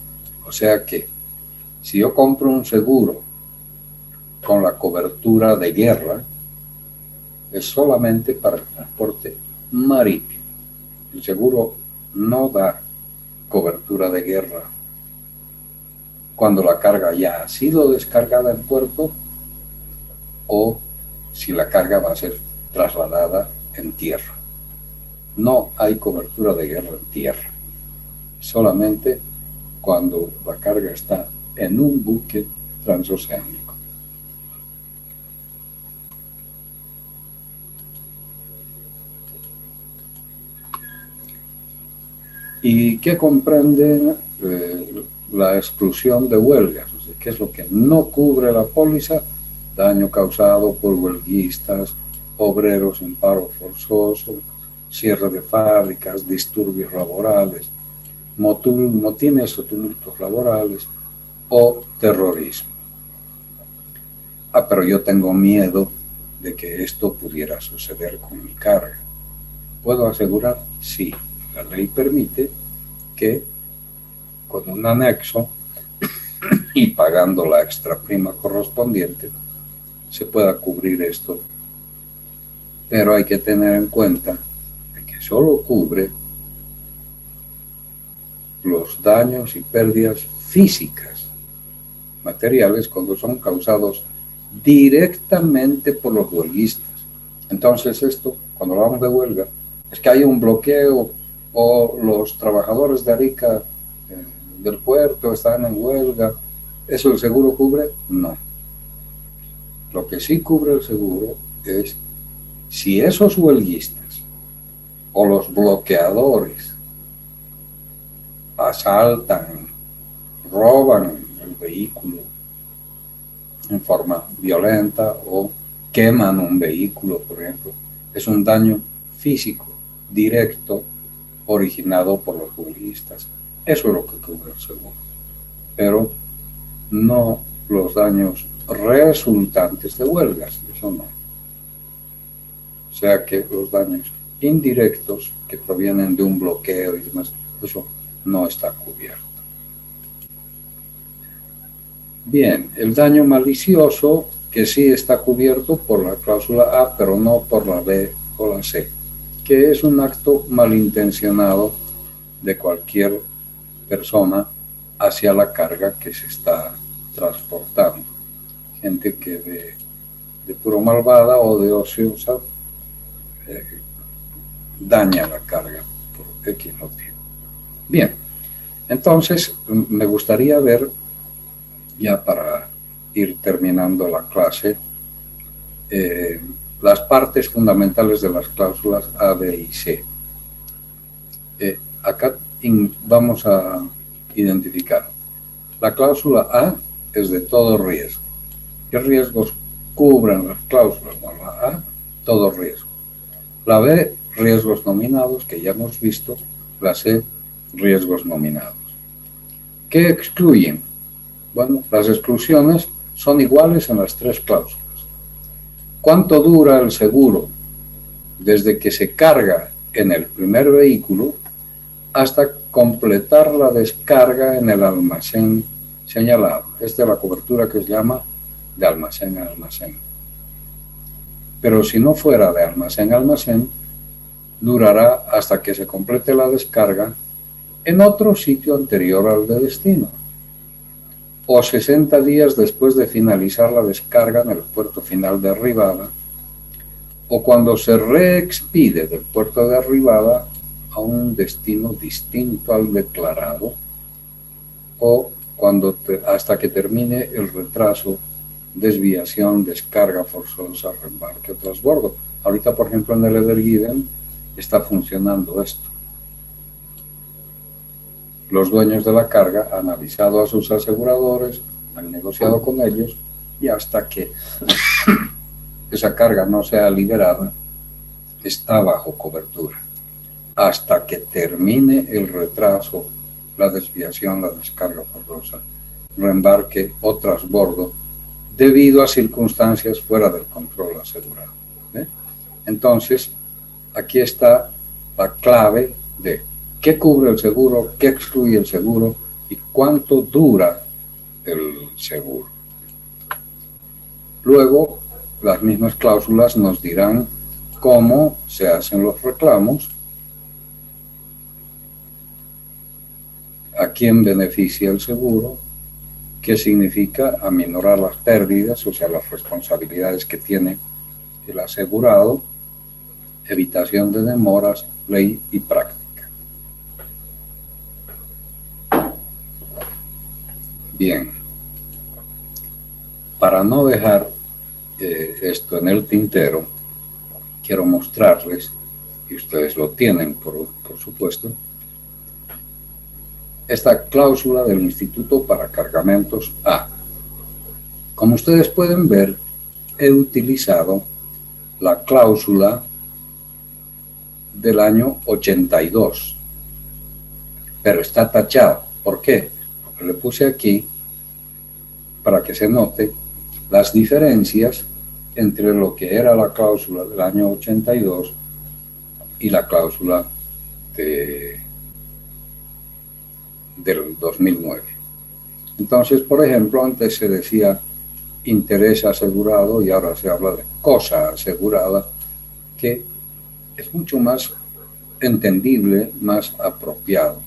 O sea que si yo compro un seguro con la cobertura de guerra, es solamente para el transporte marítimo. El seguro no da cobertura de guerra cuando la carga ya ha sido descargada en puerto o si la carga va a ser trasladada en tierra. No hay cobertura de guerra en tierra, solamente cuando la carga está en un buque transoceánico. ¿Y qué comprende la exclusión de huelgas? O sea, ¿qué es lo que no cubre la póliza? Daño causado por huelguistas, obreros en paro forzoso, cierre de fábricas, disturbios laborales, motines o tumultos laborales o terrorismo. Pero yo tengo miedo de que esto pudiera suceder con mi carga. ¿Puedo asegurar? Sí. La ley permite que con un anexo y pagando la extra prima correspondiente se pueda cubrir esto. Pero hay que tener en cuenta que solo cubre los daños y pérdidas físicas, materiales, cuando son causados directamente por los huelguistas. Entonces esto, cuando hablamos de huelga, es que hay un bloqueo o los trabajadores de Arica del puerto están en huelga. ¿Eso el seguro cubre? No. Lo que sí cubre el seguro es si esos huelguistas o los bloqueadores asaltan, roban el vehículo en forma violenta o queman un vehículo, por ejemplo, es un daño físico directo originado por los huelguistas. Eso es lo que cubre el seguro, pero no los daños resultantes de huelgas, eso no. O sea que los daños indirectos que provienen de un bloqueo y demás, eso no está cubierto. Bien, el daño malicioso, que sí está cubierto por la cláusula A, pero no por la B o la C. que es un acto malintencionado de cualquier persona hacia la carga que se está transportando. Gente que de puro malvada o de ociosa daña la carga por X motivo. Bien, entonces me gustaría ver, ya para ir terminando la clase, las partes fundamentales de las cláusulas A, B y C. Acá vamos a identificar. La cláusula A es de todo riesgo. ¿Qué riesgos cubren las cláusulas? Bueno, la A, todo riesgo. La B, riesgos nominados, que ya hemos visto. La C, riesgos nominados. ¿Qué excluyen? Bueno, las exclusiones son iguales en las tres cláusulas. ¿Cuánto dura el seguro desde que se carga en el primer vehículo hasta completar la descarga en el almacén señalado? Esta es la cobertura que se llama de almacén a almacén. Pero si no fuera de almacén a almacén, durará hasta que se complete la descarga en otro sitio anterior al de destino, o 60 días después de finalizar la descarga en el puerto final de arribada, o cuando se reexpide del puerto de arribada a un destino distinto al declarado, o cuando hasta que termine el retraso, desviación, descarga forzosa, reembarque o transbordo. Ahorita, por ejemplo, en el Ever Given está funcionando esto. Los dueños de la carga han avisado a sus aseguradores, han negociado con ellos, y hasta que esa carga no sea liberada, está bajo cobertura. Hasta que termine el retraso, la desviación, la descarga forzosa, reembarque o transbordo, debido a circunstancias fuera del control asegurado. Entonces, aquí está la clave de qué cubre el seguro, qué excluye el seguro y cuánto dura el seguro. Luego, las mismas cláusulas nos dirán cómo se hacen los reclamos, a quién beneficia el seguro, qué significa aminorar las pérdidas, o sea, las responsabilidades que tiene el asegurado, evitación de demoras, ley y práctica. Bien, para no dejar esto en el tintero, quiero mostrarles, y ustedes lo tienen por supuesto, esta cláusula del Instituto para Cargamentos A. Como ustedes pueden ver, he utilizado la cláusula del año 82, pero está tachada. ¿Por qué? Porque le puse aquí para que se note las diferencias entre lo que era la cláusula del año 82 y la cláusula del 2009. Entonces, por ejemplo, antes se decía interés asegurado y ahora se habla de cosa asegurada, que es mucho más entendible, más apropiado.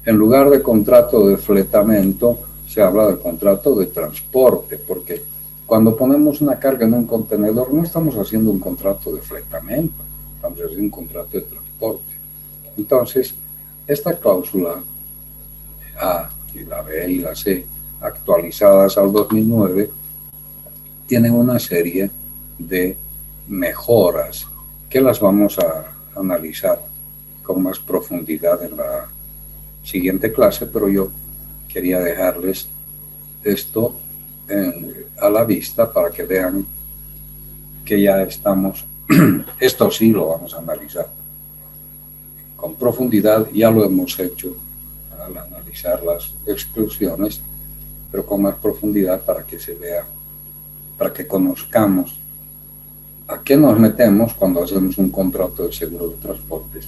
En lugar de contrato de fletamento, se habla de contrato de transporte, porque cuando ponemos una carga en un contenedor no estamos haciendo un contrato de fletamento, estamos haciendo un contrato de transporte. Entonces, esta cláusula A y la B y la C, actualizadas al 2009, tienen una serie de mejoras que las vamos a analizar con más profundidad en la siguiente clase, pero yo quería dejarles esto a la vista para que vean que ya estamos, esto sí lo vamos a analizar con profundidad, ya lo hemos hecho al analizar las exclusiones, pero con más profundidad para que se vea, para que conozcamos a qué nos metemos cuando hacemos un contrato de seguro de transportes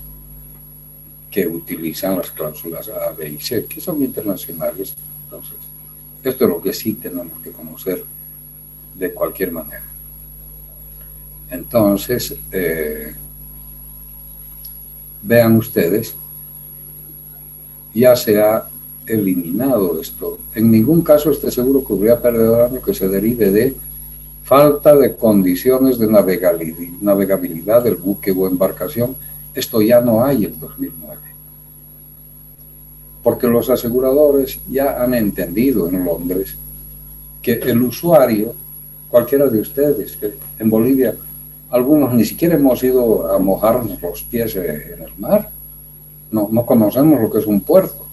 que utilizan las cláusulas A, B y C, que son internacionales. Entonces, esto es lo que sí tenemos que conocer de cualquier manera. Entonces, vean ustedes, ya se ha eliminado esto. En ningún caso este seguro cubría pérdida de daño que se derive de falta de condiciones de navegabilidad del buque o embarcación. Esto ya no hay en 2009. Porque los aseguradores ya han entendido en Londres que el usuario, cualquiera de ustedes, que en Bolivia algunos ni siquiera hemos ido a mojarnos los pies en el mar, no conocemos lo que es un puerto,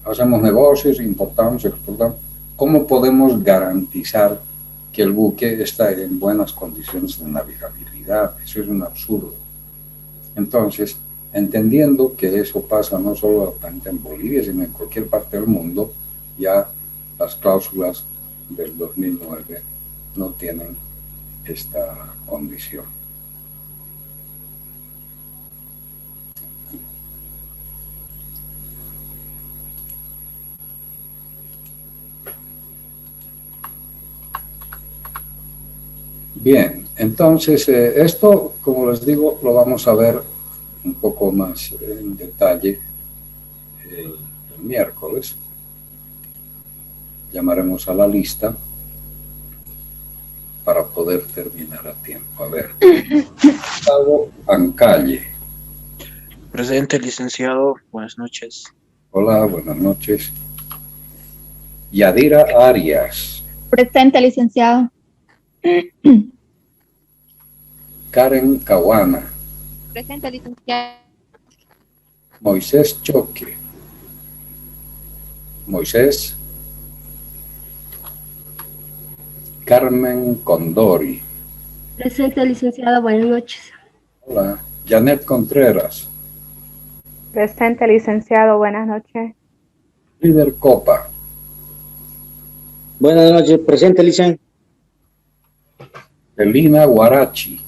hacemos negocios, importamos, exportamos. ¿Cómo podemos garantizar que el buque está en buenas condiciones de navegabilidad? Eso es un absurdo. Entonces, entendiendo que eso pasa no solo en Bolivia, sino en cualquier parte del mundo, ya las cláusulas del 2009 no tienen esta condición. Bien, entonces esto, como les digo, lo vamos a ver un poco más en detalle el miércoles. Llamaremos a la lista para poder terminar a tiempo. A ver, Gustavo Ancalle. Presente, licenciado. Buenas noches. Hola, buenas noches. Yadira Arias. Presente, licenciado. Karen Caguana. Presente, licenciado. Moisés Choque. Moisés. Carmen Condori. Presente, licenciado. Buenas noches. Hola. Janet Contreras. Presente, licenciado. Buenas noches. Líder Copa. Buenas noches. Presente, licenciado. Elina Guarachi.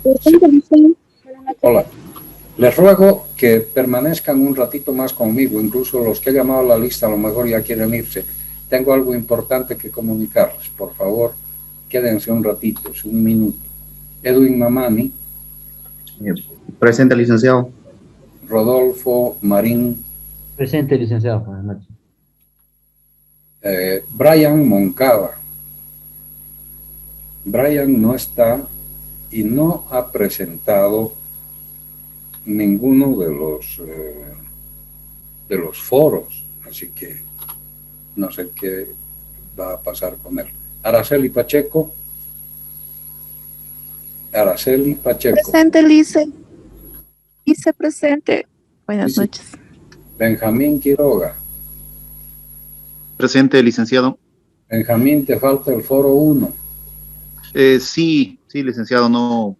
Presente, licenciado. Hola. Les ruego que permanezcan un ratito más conmigo, incluso los que he llamado a la lista a lo mejor ya quieren irse. Tengo algo importante que comunicarles. Por favor, quédense un ratito, es un minuto. Edwin Mamani. Presente, licenciado. Rodolfo Marín. Presente, licenciado. Buenas noches. Brian Moncada. Brian no está y no ha presentado ninguno de los foros, así que no sé qué va a pasar con él. Araceli Pacheco. Araceli Pacheco. Presente, Lice. Lice, presente. Buenas noches. Benjamín Quiroga. Presente, licenciado. Benjamín, te falta el foro 1. Sí, licenciado, no.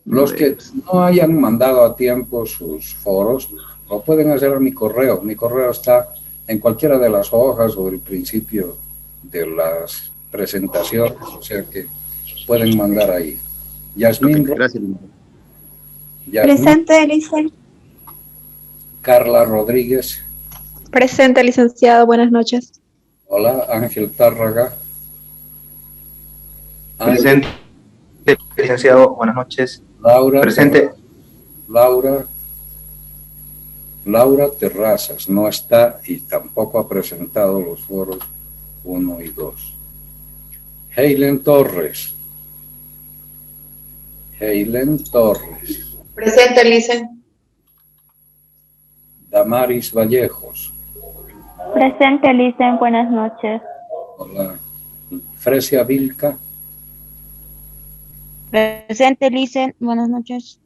Los que no hayan mandado a tiempo sus foros, lo pueden hacer a mi correo. Mi correo está en cualquiera de las hojas o el principio de las presentaciones, o sea que pueden mandar ahí. Yasmín. Okay, gracias. Yasmín. Presente, licenciado. Carla Rodríguez. Presente, licenciado. Buenas noches. Hola, Ángel Tárraga. Presente, licenciado. Buenas noches. Laura. Presente. Laura Terrazas no está y tampoco ha presentado los foros 1 y 2. Heilen Torres. Presente, licenciado. Damaris Vallejos. Presente, licenciado. Buenas noches. Hola. Fresia Vilca. Presente, licenciado. Buenas noches.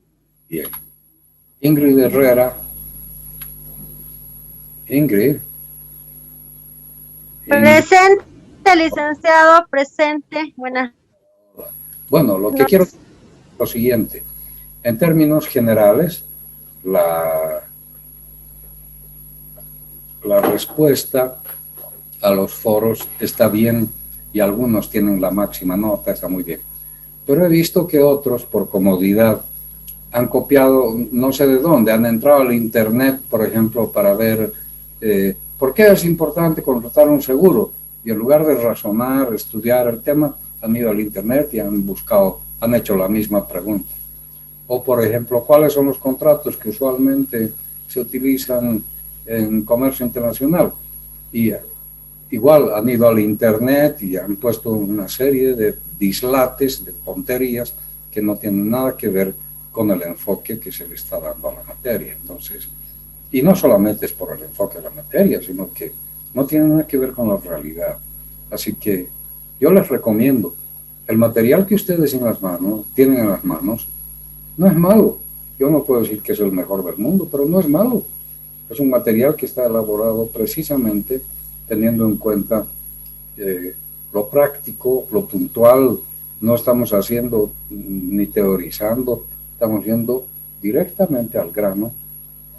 Bien. Ingrid Herrera. Ingrid. Presente, licenciado. Presente. Buenas. Bueno, lo que quiero es lo siguiente. En términos generales, la respuesta a los foros está bien y algunos tienen la máxima nota, está muy bien. Pero he visto que otros, por comodidad, han copiado no sé de dónde, han entrado al internet, por ejemplo, para ver por qué es importante contratar un seguro. Y en lugar de razonar, estudiar el tema, han ido al internet y han buscado han hecho la misma pregunta. O, por ejemplo, ¿cuáles son los contratos que usualmente se utilizan en comercio internacional? Y igual han ido al internet y han puesto una serie de dislates, de tonterías que no tienen nada que ver con el enfoque que se le está dando a la materia. Entonces, y no solamente es por el enfoque de la materia, sino que no tiene nada que ver con la realidad. Así que yo les recomiendo, el material que ustedes tienen en las manos, no es malo. Yo no puedo decir que es el mejor del mundo, pero no es malo. Es un material que está elaborado precisamente teniendo en cuenta lo práctico, lo puntual. No estamos haciendo ni teorizando, estamos yendo directamente al grano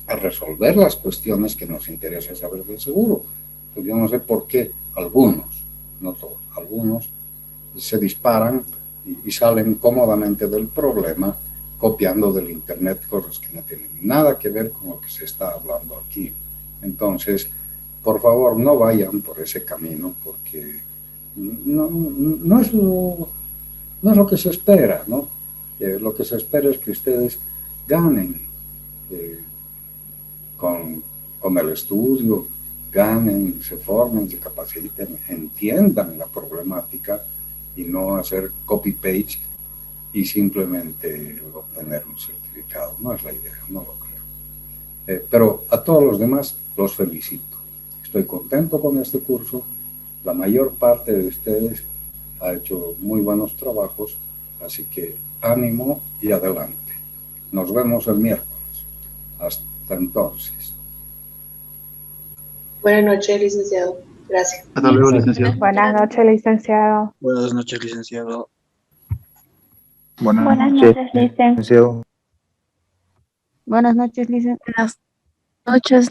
a resolver las cuestiones que nos interesa saber de seguro. Pues yo no sé por qué algunos, no todos, algunos se disparan y salen cómodamente del problema copiando del internet cosas que no tienen nada que ver con lo que se está hablando aquí. Entonces, por favor, no vayan por ese camino porque no es lo que se espera, ¿no? Lo que se espera es que ustedes ganen con el estudio, ganen, se formen, se capaciten, entiendan la problemática y no hacer copy-paste y simplemente obtener un certificado. No es la idea, no lo creo. Pero a todos los demás los felicito. Estoy contento con este curso. La mayor parte de ustedes ha hecho muy buenos trabajos, así que ánimo y adelante. Nos vemos el miércoles. Hasta entonces. Buenas noches, licenciado. Gracias. Hasta luego, licenciado. Buenas noches, licenciado. Buenas noches, licenciado. Buenas noches, licenciado. Licenciado. Buenas noches, licenciado. Buenas noches,